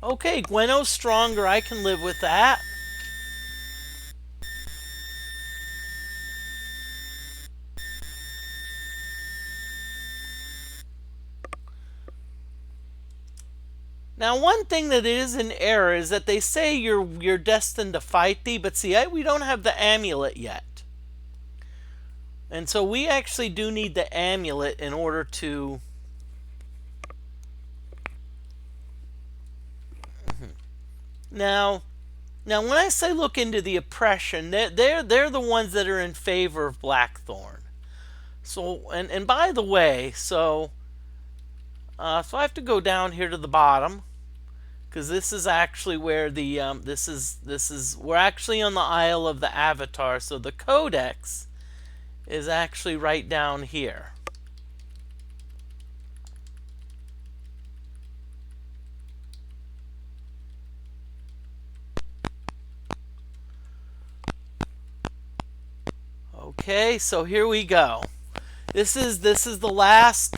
Okay, Gweno's stronger. I can live with that. Now, one thing that is in error is that they say you're destined to fight thee, but see, we don't have the amulet yet. And so we actually do need the amulet in order to... Now when I say look into the oppression, they're the ones that are in favor of Blackthorne. So, and by the way, so I have to go down here to the bottom, because this is actually where the we're actually on the Isle of the Avatar, so the Codex is actually right down here. Okay, so here we go. This is the last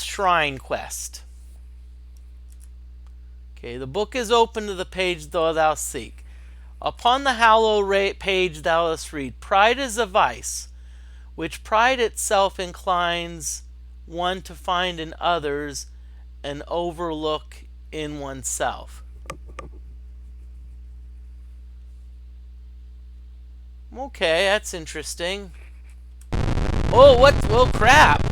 shrine quest. Okay, the book is open to the page thou seek. Upon the hallowed page thou dost read, pride is a vice, which pride itself inclines one to find in others and overlook in oneself. Okay, that's interesting. Oh, what? Well, crap.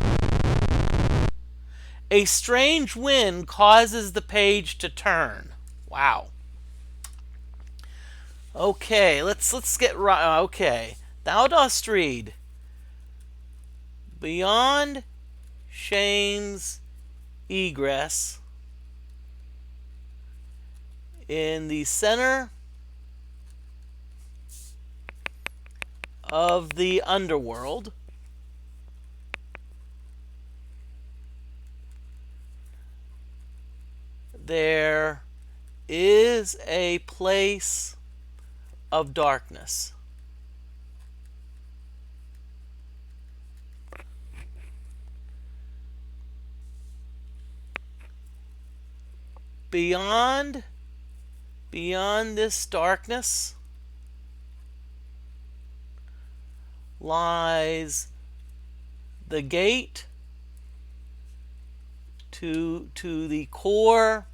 A strange wind causes the page to turn. Wow. Okay, let's get right. Okay, thou dost read beyond shame's egress in the center of the underworld. There is a place of darkness. Beyond this darkness lies the gate to the core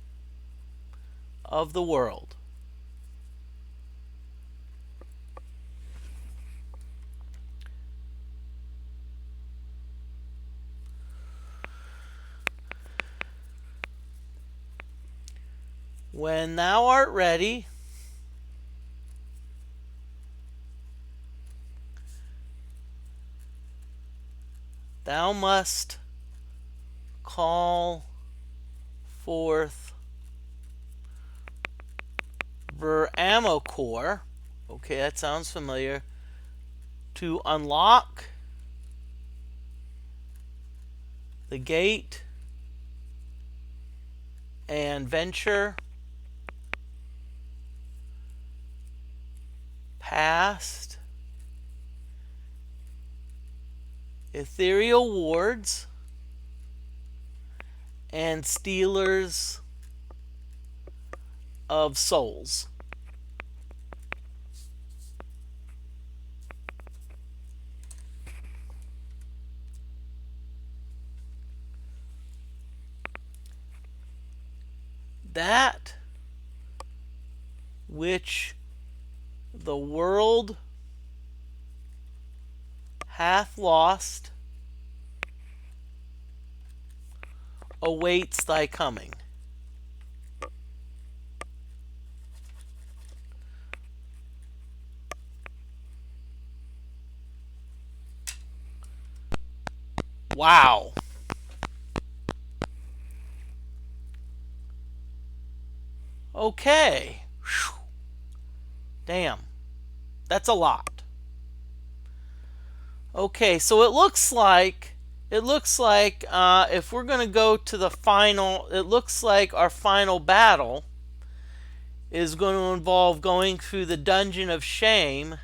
of the world. When thou art ready, thou must call forth Veramokor. Okay, that sounds familiar. To unlock the gate and venture past ethereal wards and stealers of souls. That which the world hath lost awaits thy coming. Wow. Okay. Whew. Damn. That's a lot. Okay, so it looks like if we're going to go to the final, it looks like our final battle is going to involve going through the Dungeon of Shame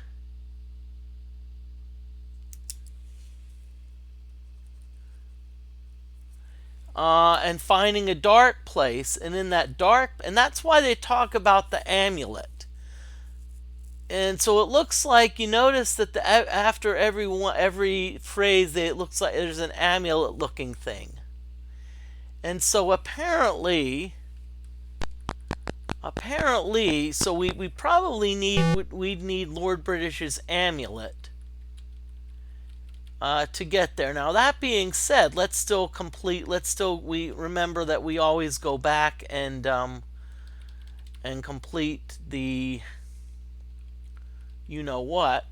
and finding a dark place, and in that dark, and that's why they talk about the amulet. And so it looks like, you notice that after every phrase, it looks like there's an amulet looking thing. And so apparently, so we probably need Lord British's amulet to get there. Now, that being said, we remember that we always go back and complete the you know what.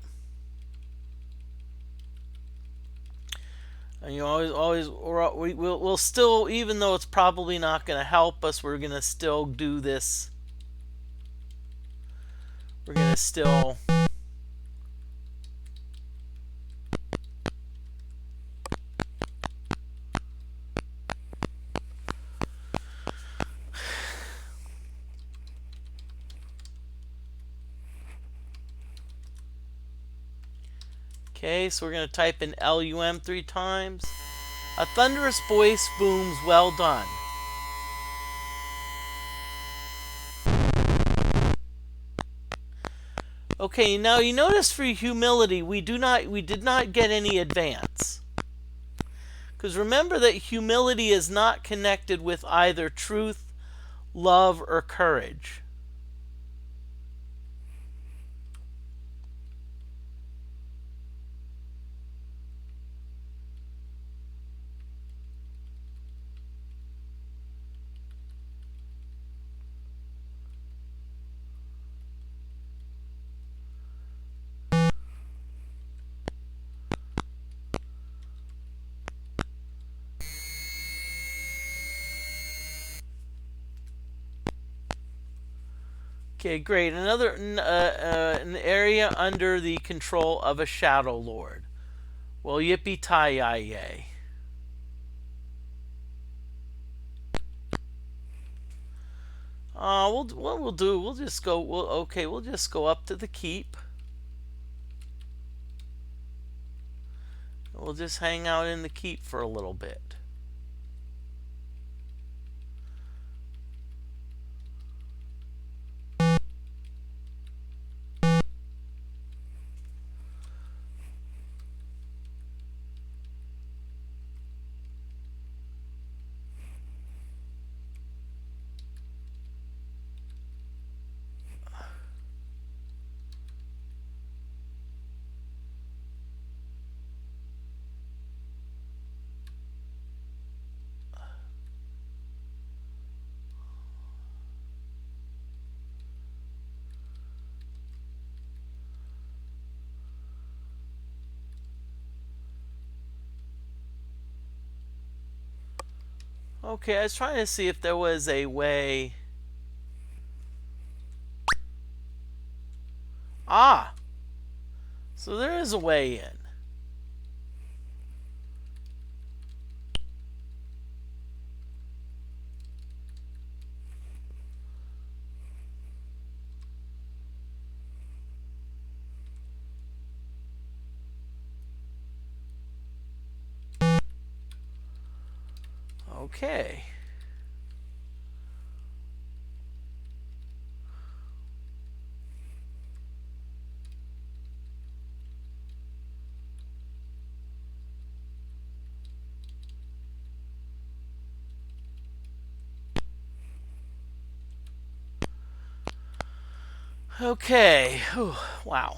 And we'll still, even though it's probably not going to help us, we're going to still do this. We're going to still okay, so we're going to type in LUM 3 times. A thunderous voice booms, well done. Okay, now you notice for humility, we did not get any advance. Because remember that humility is not connected with either truth, love, or courage. Okay, great. Another an area under the control of a Shadow Lord. Well, yippee ti yay. What we'll do, we'll just go. We'll just go up to the keep. We'll just hang out in the keep for a little bit. Okay, I was trying to see if there was a way. Ah, so there is a way in. Okay. Okay. Whew. Wow.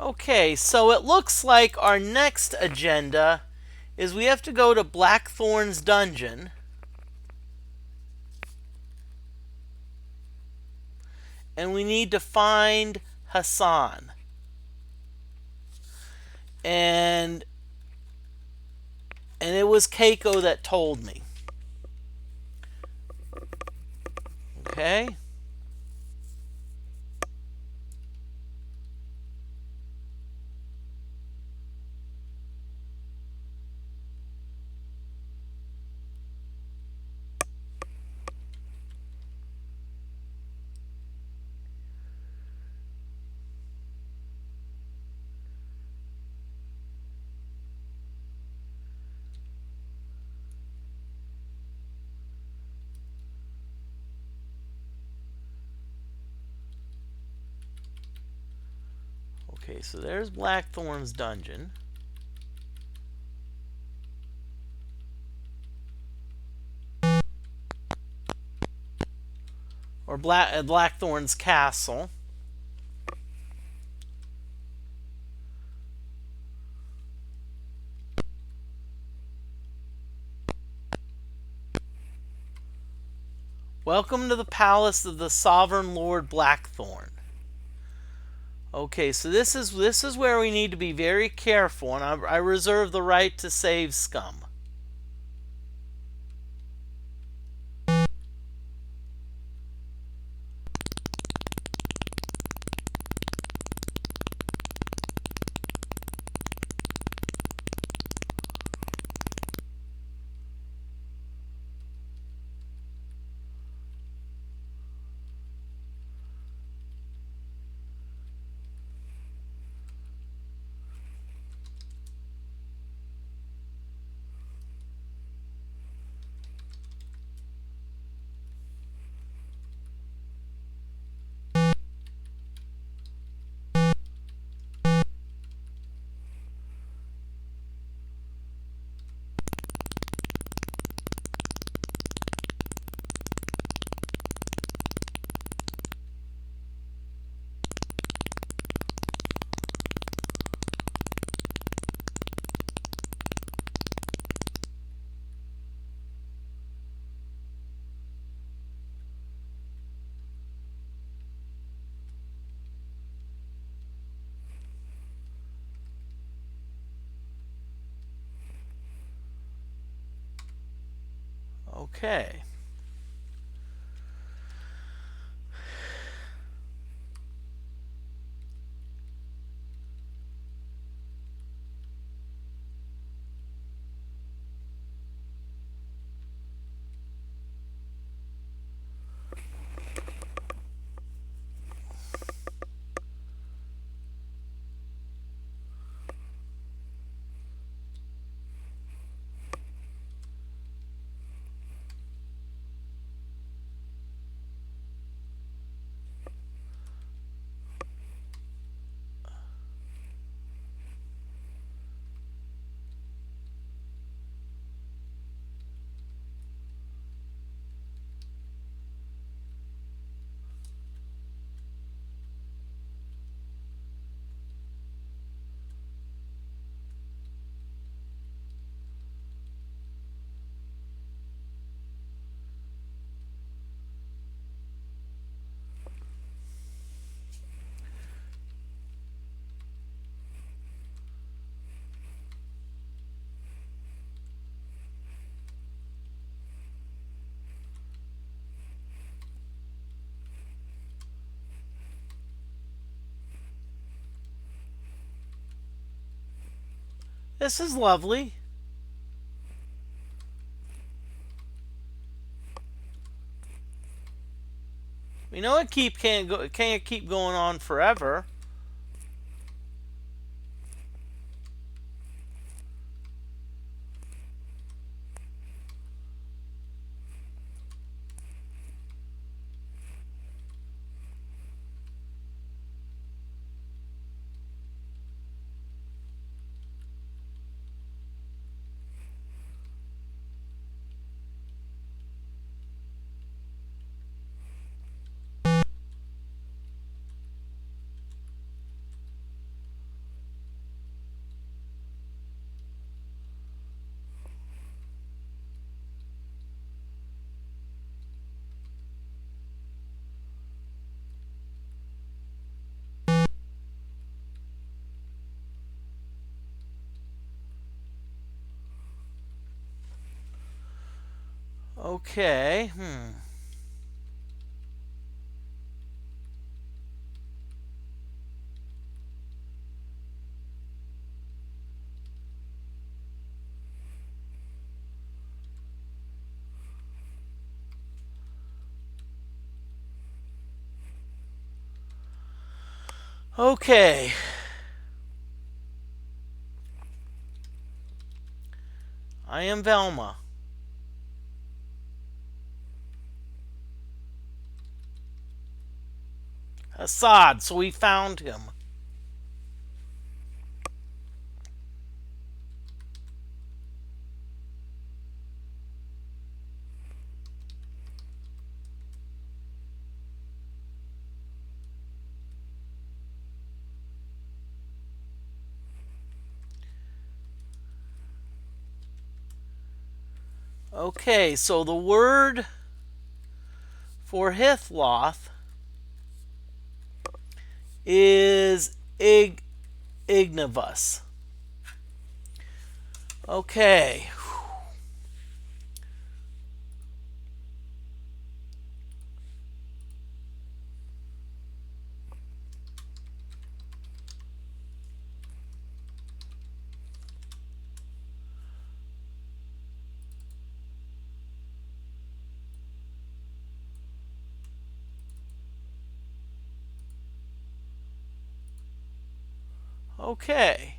Okay, so it looks like our next agenda is we have to go to Blackthorne's dungeon. And we need to find Hassan. And it was Keiko that told me. Okay? Okay, so there's Blackthorne's dungeon. Or Blackthorne's castle. Welcome to the palace of the Sovereign Lord Blackthorne. Okay, so this is where we need to be very careful, and I reserve the right to save scum. Okay. This is lovely. We know it can't keep going on forever. Okay. Okay. I am Velma. Assad, so we found him. Okay, so the word for Hithloth is Ignavus. Okay. Okay.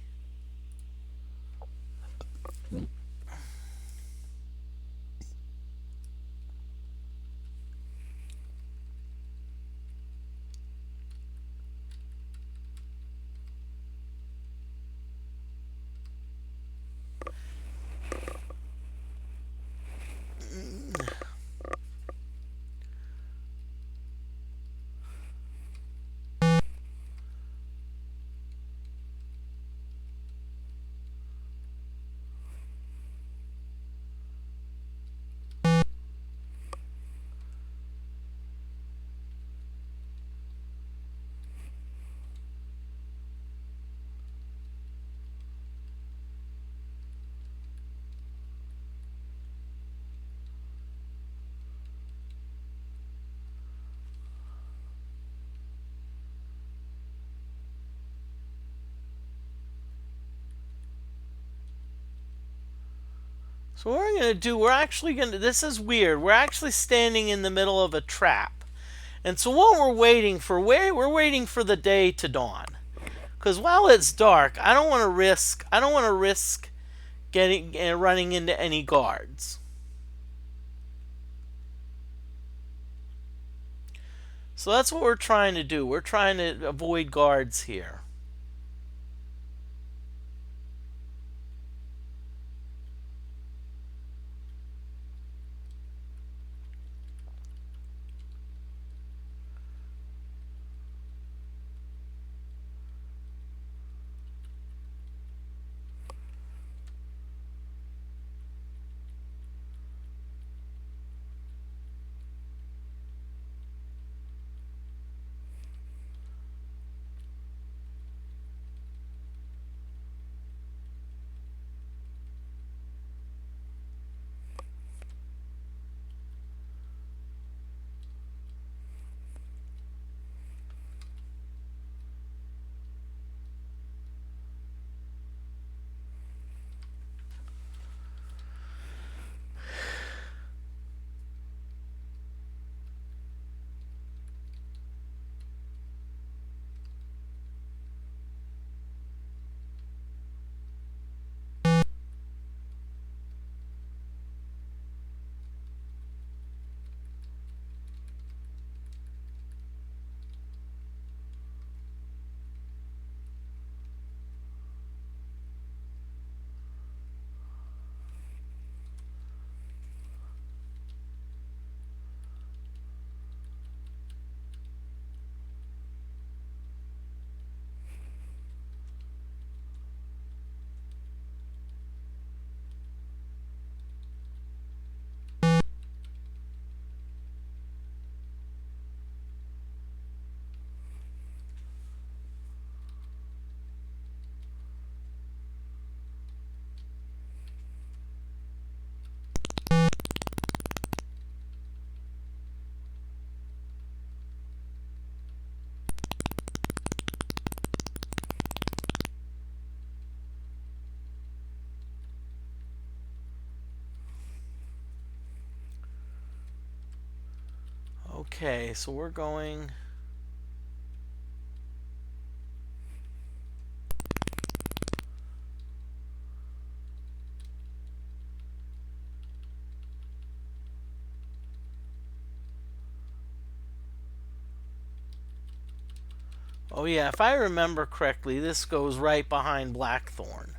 So what we're going to do, we're actually going to, this is weird, we're actually standing in the middle of a trap. And so what we're waiting for, we're waiting for the day to dawn. Because while it's dark, I don't want to risk getting running into any guards. So that's what we're trying to do. We're trying to avoid guards here. Okay, so we're going... Oh yeah, if I remember correctly, this goes right behind Blackthorne.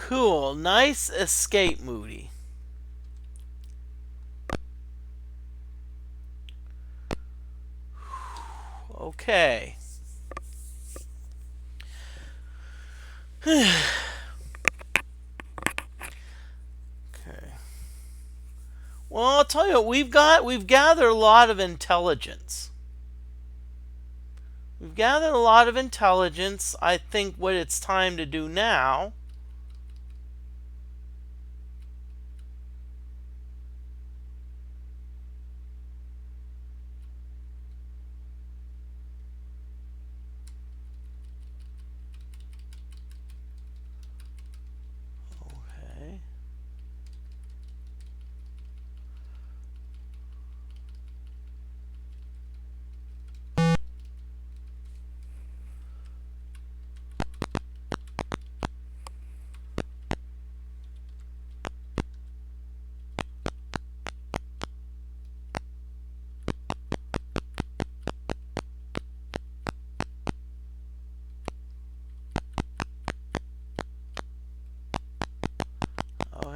Cool, nice escape, Moody. Okay. Okay. Well, I'll tell you what, we've gathered a lot of intelligence. We've gathered a lot of intelligence. I think what it's time to do now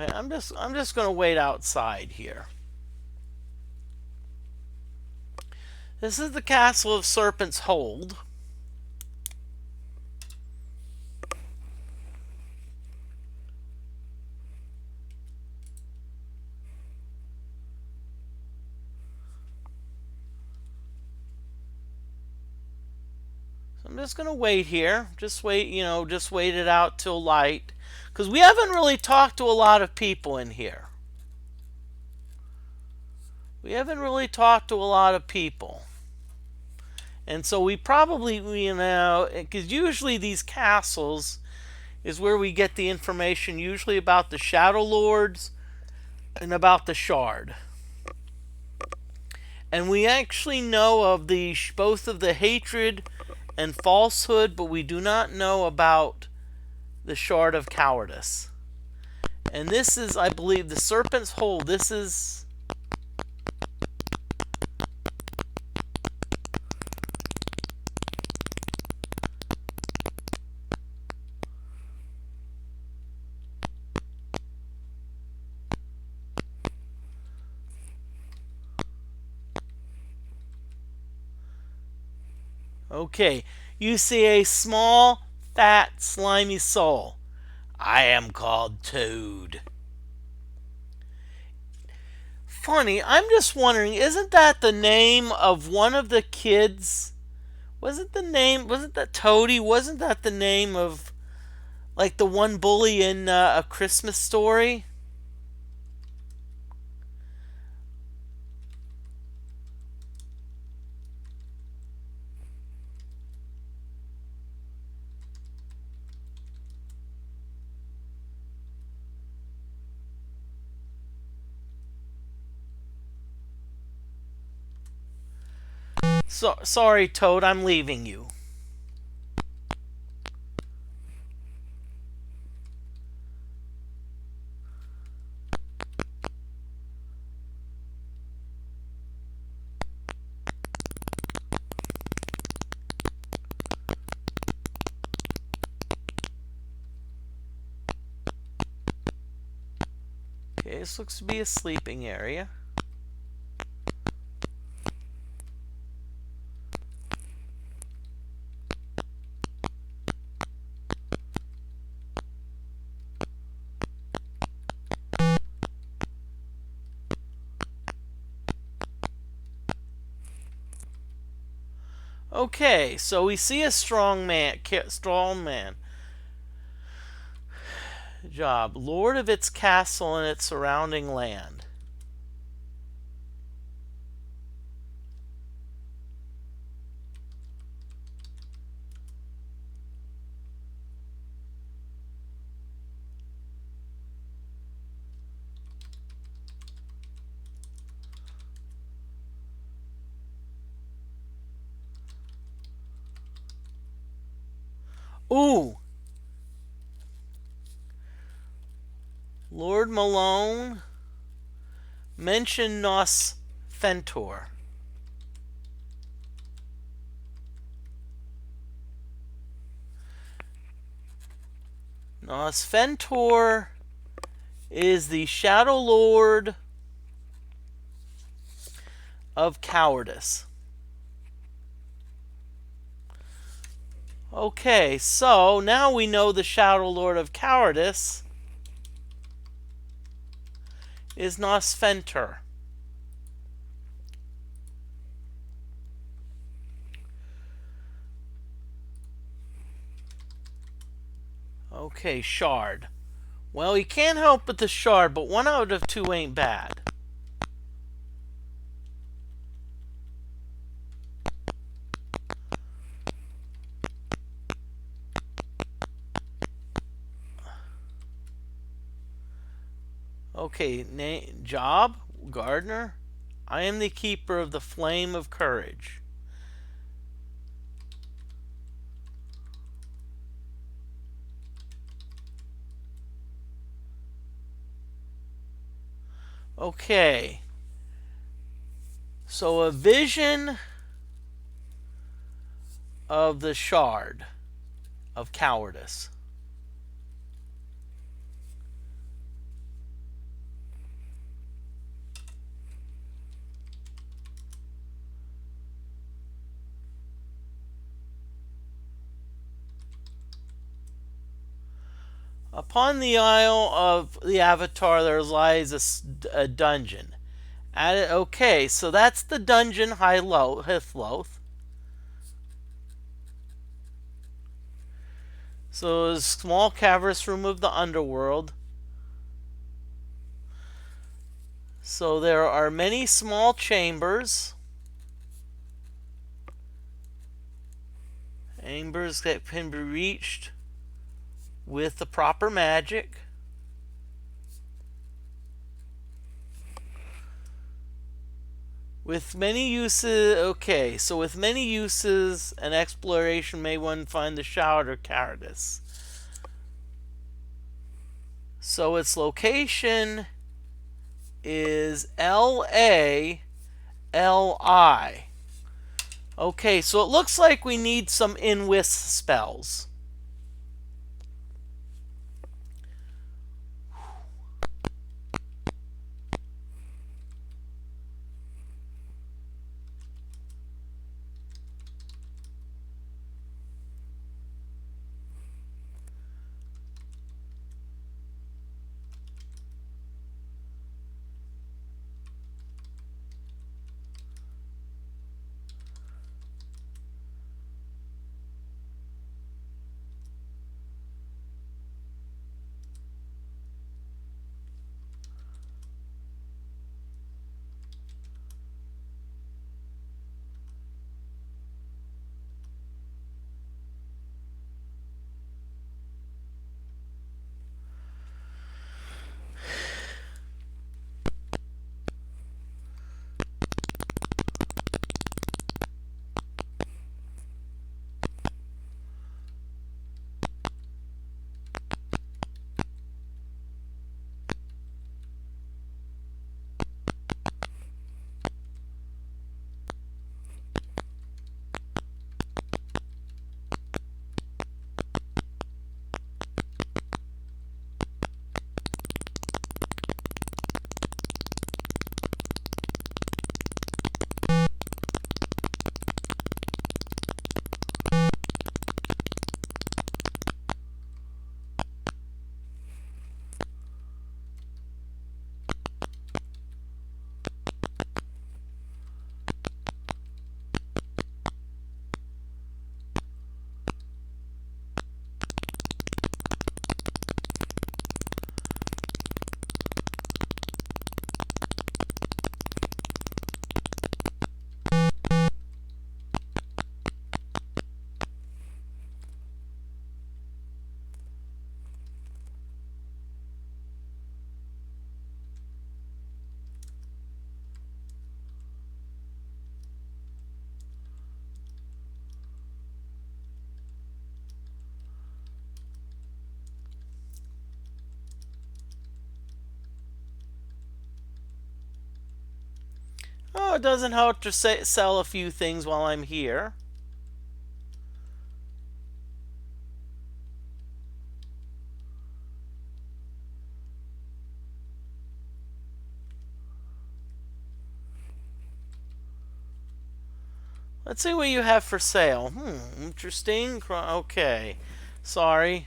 Okay, I'm just going to wait outside here. This is the castle of Serpent's Hold. I'm just going to wait here. Just wait, just wait it out till light. Because we haven't really talked to a lot of people in here. We haven't really talked to a lot of people. And so we probably, because usually these castles is where we get the information, usually about the Shadow Lords and about the Shard. And we actually know of both of the hatred and falsehood, but we do not know about the Shard of Cowardice. And this is, I believe, the Serpent's Hold. This is... Okay, you see a small, fat, slimy soul. I am called Toad. Funny, I'm just wondering, isn't that the name of one of the kids? Wasn't that Toady? Wasn't that the name of, like, the one bully in A Christmas Story? Sorry, Toad, I'm leaving you. Okay, this looks to be a sleeping area. Okay, so we see a strong man. Job, lord of its castle and its surrounding land. Ooh! Lord Malone mentioned Nos Fentor. Nos Fentor is the Shadow Lord of Cowardice. Okay, so now we know the Shadow Lord of Cowardice is Nos Fentor. Okay, Shard. Well, you can't help but the Shard, but 1 out of 2 ain't bad. Okay, job, gardener. I am the keeper of the flame of courage. Okay. So a vision of the Shard of Cowardice. Upon the Isle of the Avatar there lies a dungeon. Okay, so that's the dungeon Hithloth. So a small cavernous room of the underworld. So there are many small chambers. Chambers that can be reached with the proper magic. With many uses, okay, so with many uses and exploration may one find the Shard or Cardis. So its location is LALI. Okay, so it looks like we need some in-with spells. Oh, it doesn't hurt to sell a few things while I'm here. Let's see what you have for sale. Interesting. Okay. Sorry.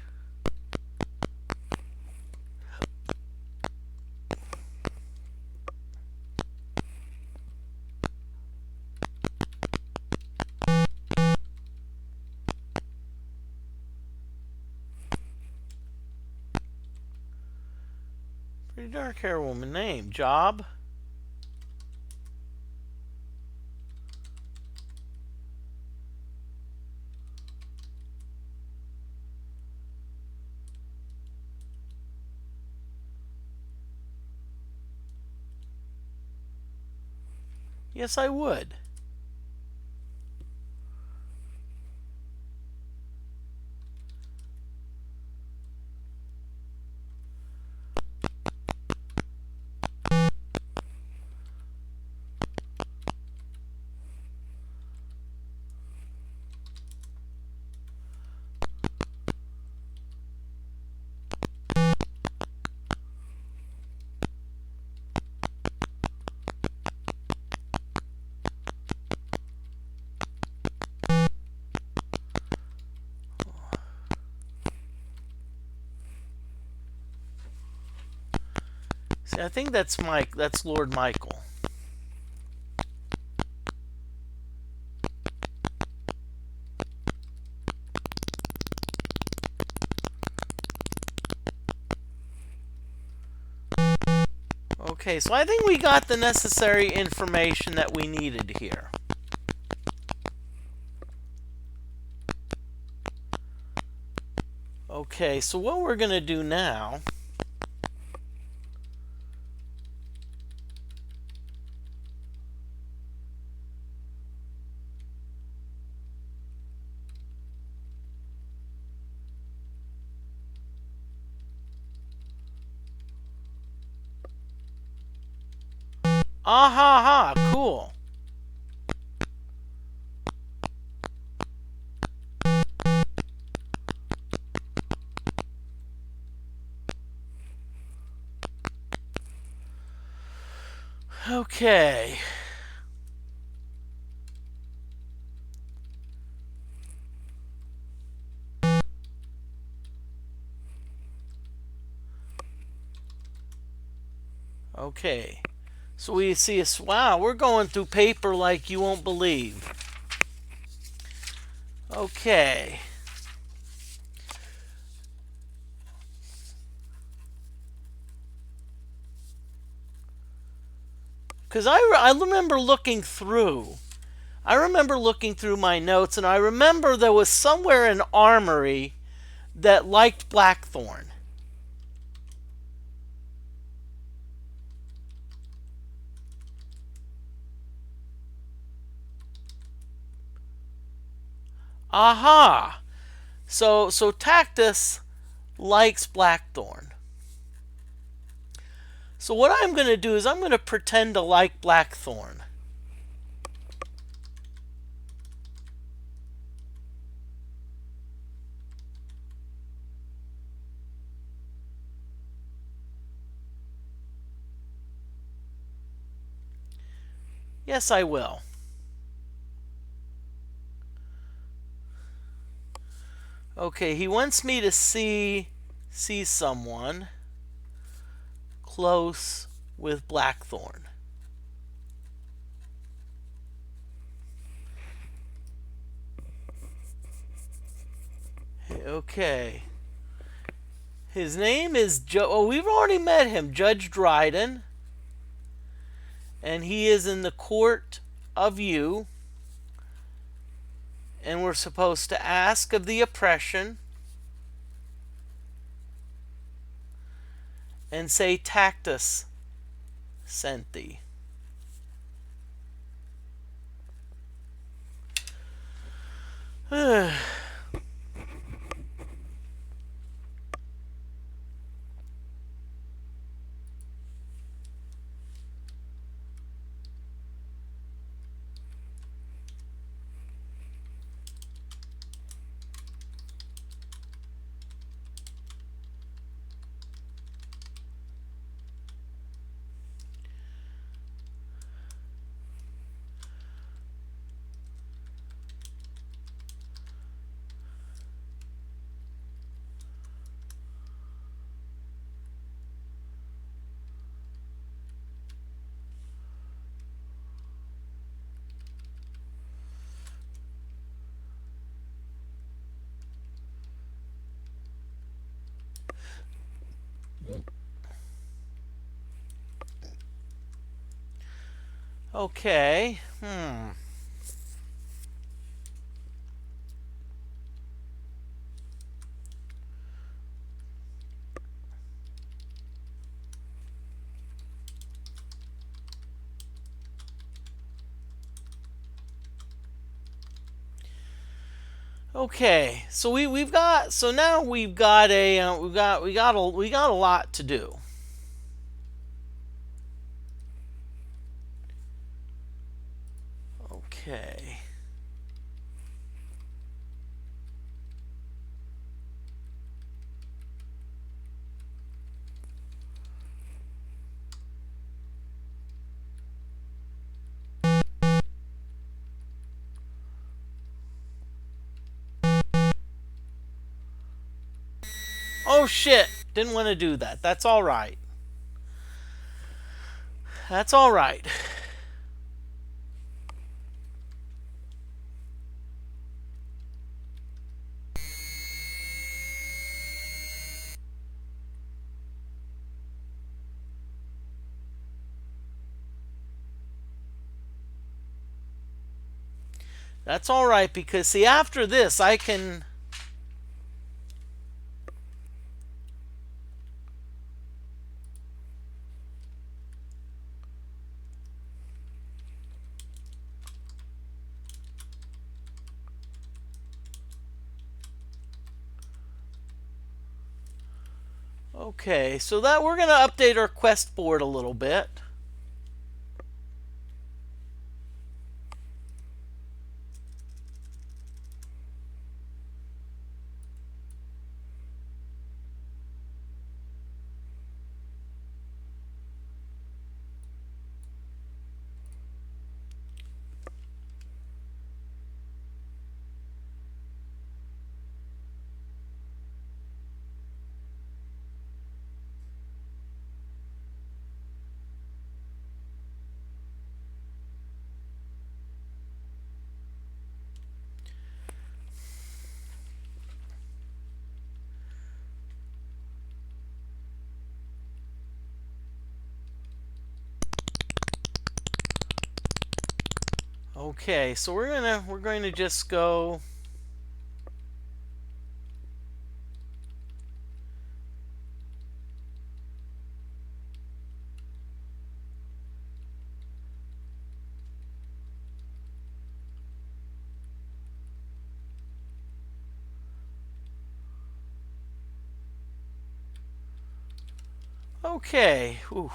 Pretty dark hair woman name. Job? Yes, I would. See, I think that's Mike. That's Lord Michael. Okay, so I think we got the necessary information that we needed here. Okay, so what we're going to do now ah ha ha, cool. Okay. Okay. So we see us. Wow, we're going through paper like you won't believe. Okay. Because I remember looking through. I remember looking through my notes, and I remember there was somewhere an armory that liked Blackthorne. Aha! So Tactus likes Blackthorne. So what I'm going to do is I'm going to pretend to like Blackthorne. Yes, I will. Okay, he wants me to see someone close with Blackthorne. Okay. His name is Oh, we've already met him, Judge Dryden. And he is in the court of you. And we're supposed to ask of the oppression and say Tactus sent thee. Okay. Okay. So we've got now we've got a we got a lot to do. Okay. Oh shit! Didn't want to do that. That's all right. That's all right. That's all right, because see, after this I can... Okay, so that we're going to update our quest board a little bit. Okay, so we're going to just go... Okay. Ooh.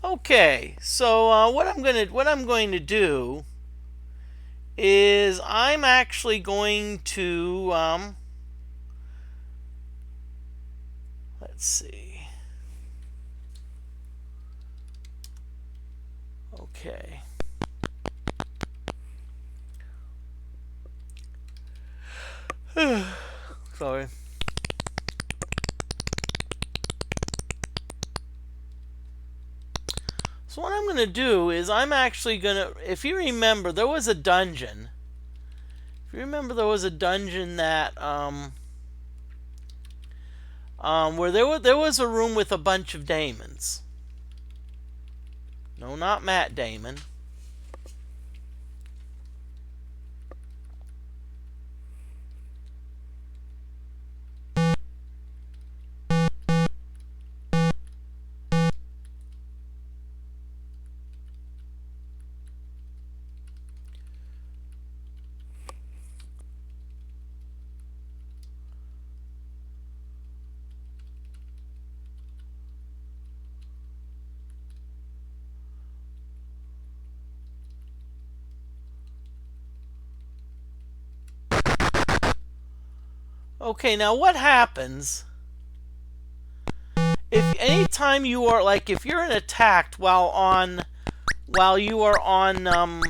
Okay, so what I'm going to do is I'm actually going to let's see. Okay. Sorry. So what I'm going to do is I'm actually going to, if you remember, there was a dungeon. If you remember, there was a dungeon that where there was a room with a bunch of daemons. No, not Matt Damon. Okay, now what happens if anytime you are, like, if you're attacked while you are on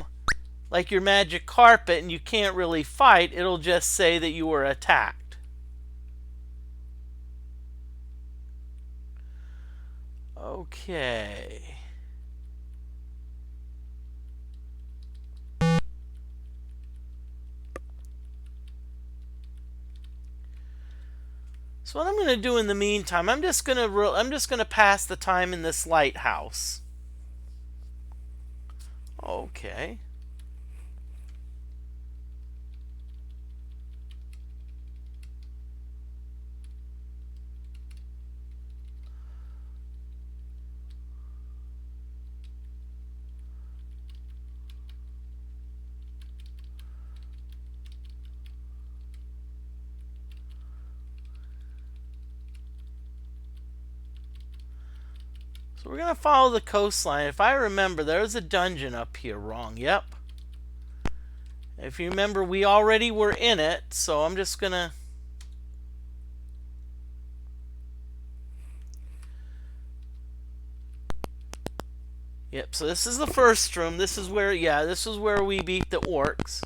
like your magic carpet and you can't really fight, it'll just say that you were attacked. Okay. So what I'm going to do in the meantime, I'm just going to pass the time in this lighthouse. Okay. So we're going to follow the coastline. If I remember, there's a dungeon up here. Wrong. Yep. If you remember, we already were in it, so I'm just going to... Yep, so this is the first room. This is where, yeah, this is where we beat the orcs.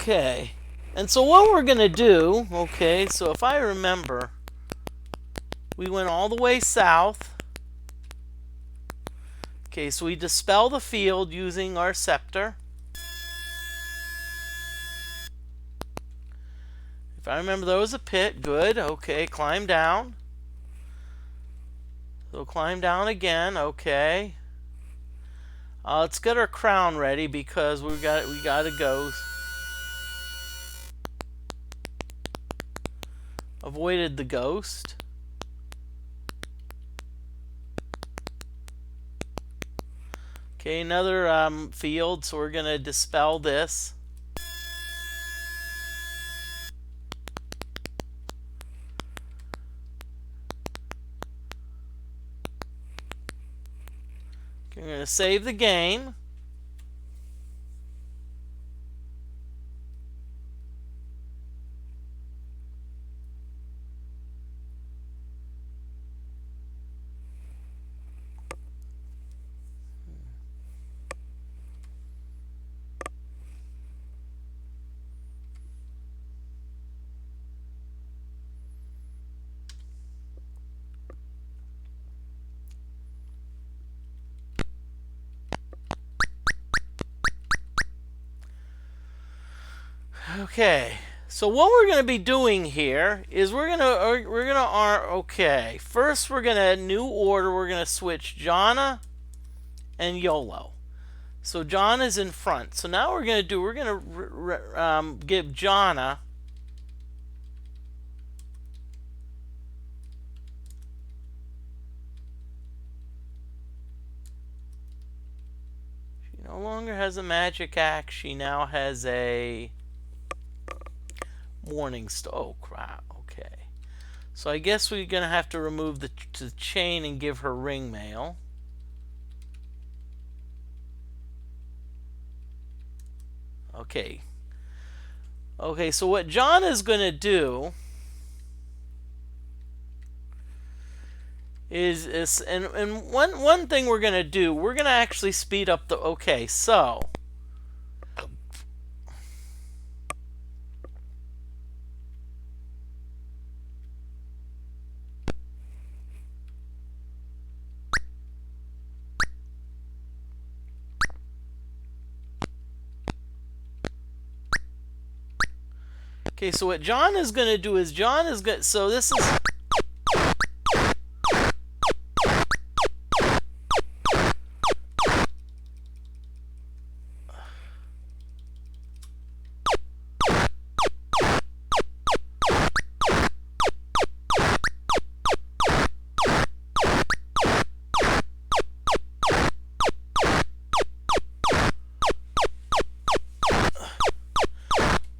Okay, and so what we're gonna do, okay, so if I remember, we went all the way south. Okay, so we dispel the field using our scepter. If I remember, there was a pit. Good. Okay, climb down. So climb down again. Okay. Let's get our crown ready because we gotta go. Avoided the ghost. Okay, another field, so we're gonna dispel this. Okay, we're gonna save the game. Okay, so what we're going to be doing here is okay, first we're going to, new order, we're going to switch Jana and YOLO. So Jana's in front. So now we're going to give Jana she no longer has a magic axe, she now has a Morning Star. Oh crap. Okay. So I guess we're gonna have to remove the chain and give her ring mail. Okay. Okay. So what John is gonna do is and one thing we're gonna do, we're gonna actually speed up the. Okay. So. Okay, so what John is going to do is John is going to, so this is,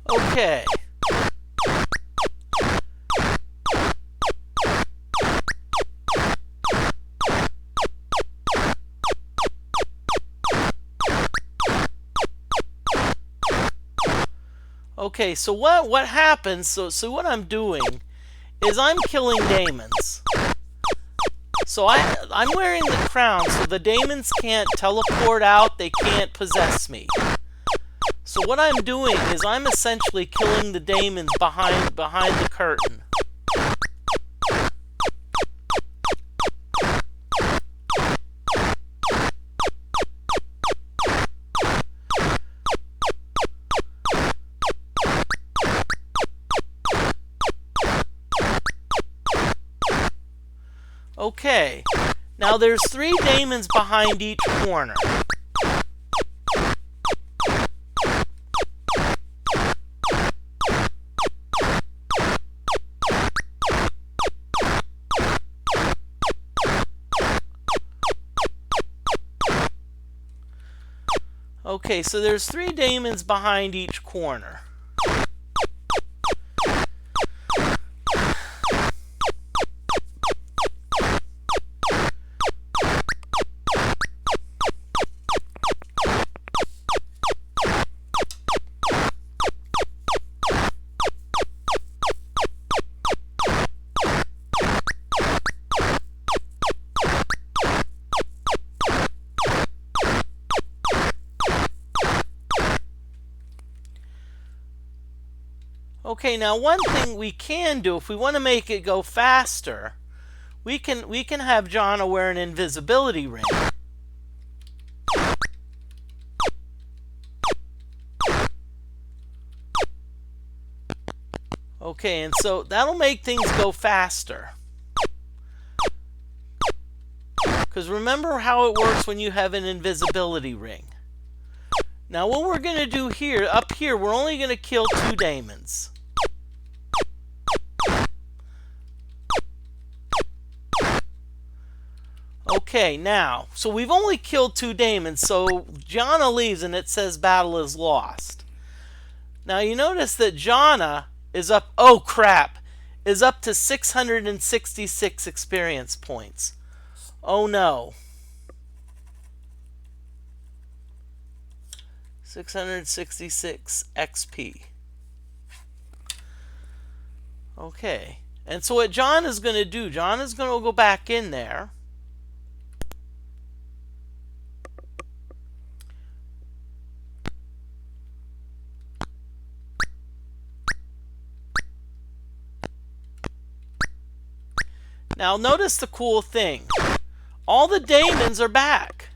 okay. Okay, so what happens, so what I'm doing is I'm killing daemons. So I'm wearing the crown, so the daemons can't teleport out, they can't possess me. So what I'm doing is I'm essentially killing the daemons behind the curtain. Okay, now there's 3 daemons behind each corner. Okay, so there's 3 daemons behind each corner. Okay, now one thing we can do if we want to make it go faster, we can have Jonna wear an invisibility ring. Okay, and so that'll make things go faster. Because remember how it works when you have an invisibility ring. Now what we're going to do here, up here, we're only going to kill 2 daemons. Okay, now, so we've only killed 2 daemons, so Jonna leaves and it says battle is lost. Now you notice that Jonna is up, oh crap, is up to 666 experience points. Oh no. 666 XP. Okay. And so what John is going to do, John is going to go back in there. Now notice the cool thing. All the daemons are back.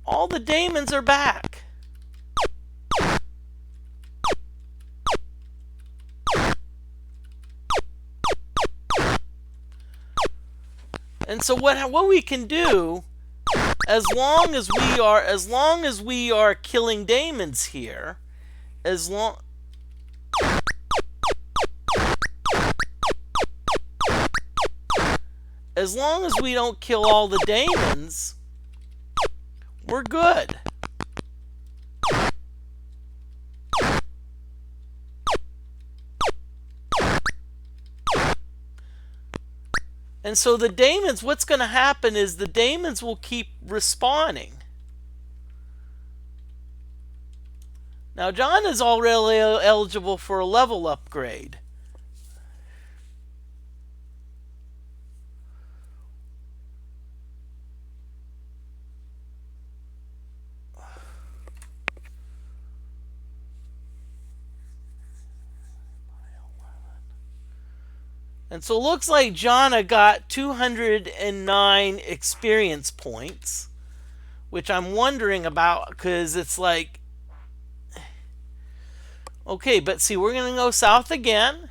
All the daemons are back. And so what we can do, as long as we are killing daemons here, as long as we don't kill all the daemons, we're good. And so the daemons, what's going to happen is the daemons will keep respawning. Now John is already eligible for a level upgrade. And so it looks like Jonna got 209 experience points, which I'm wondering about because it's like, okay, but see, we're going to go south again.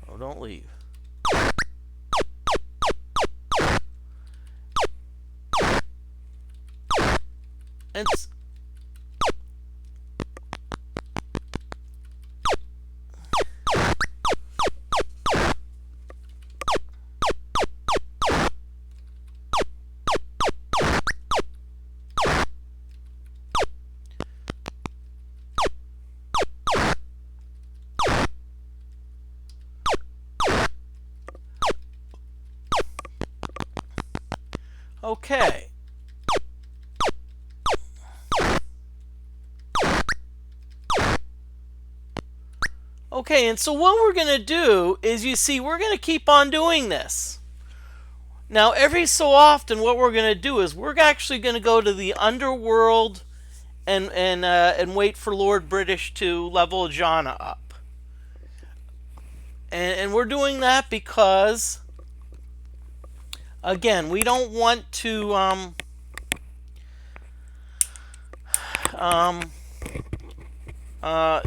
Oh, don't leave. And okay. Okay, and so what we're going to do is, you see, we're going to keep on doing this. Now, every so often, what we're going to do is we're actually going to go to the underworld and wait for Lord British to level Jonna up. And we're doing that because, again, we don't want to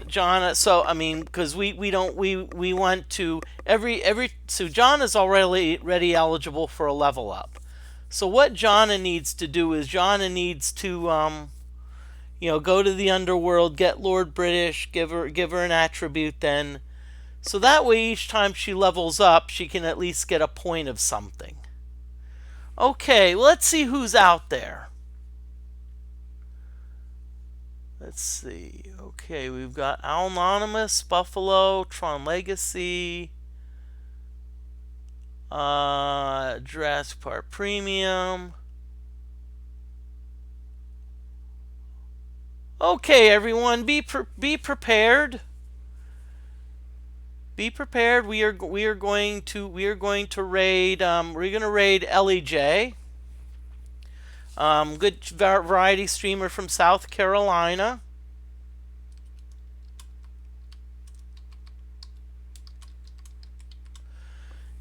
Jonna, so I mean, because we want to so Jonna's already eligible for a level up. So what Jonna needs to do is Jonna needs to go to the underworld, get Lord British, give her an attribute then, so that way each time she levels up she can at least get a point of something. Okay, let's see who's out there. Let's see. Okay, we've got Anonymous, Buffalo, Tron Legacy, Jurassic Park Premium. Okay, everyone, be prepared. Be prepared. We are going to raid. We're going to raid LEJ. Good variety streamer from South Carolina.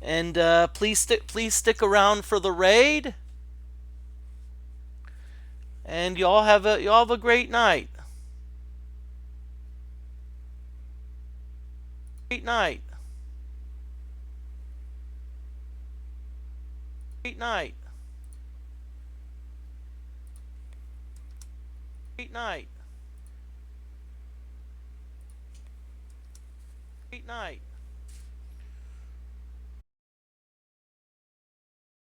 And please stick around for the raid. And y'all have a great night. Great night. Great night. Great night. Great night.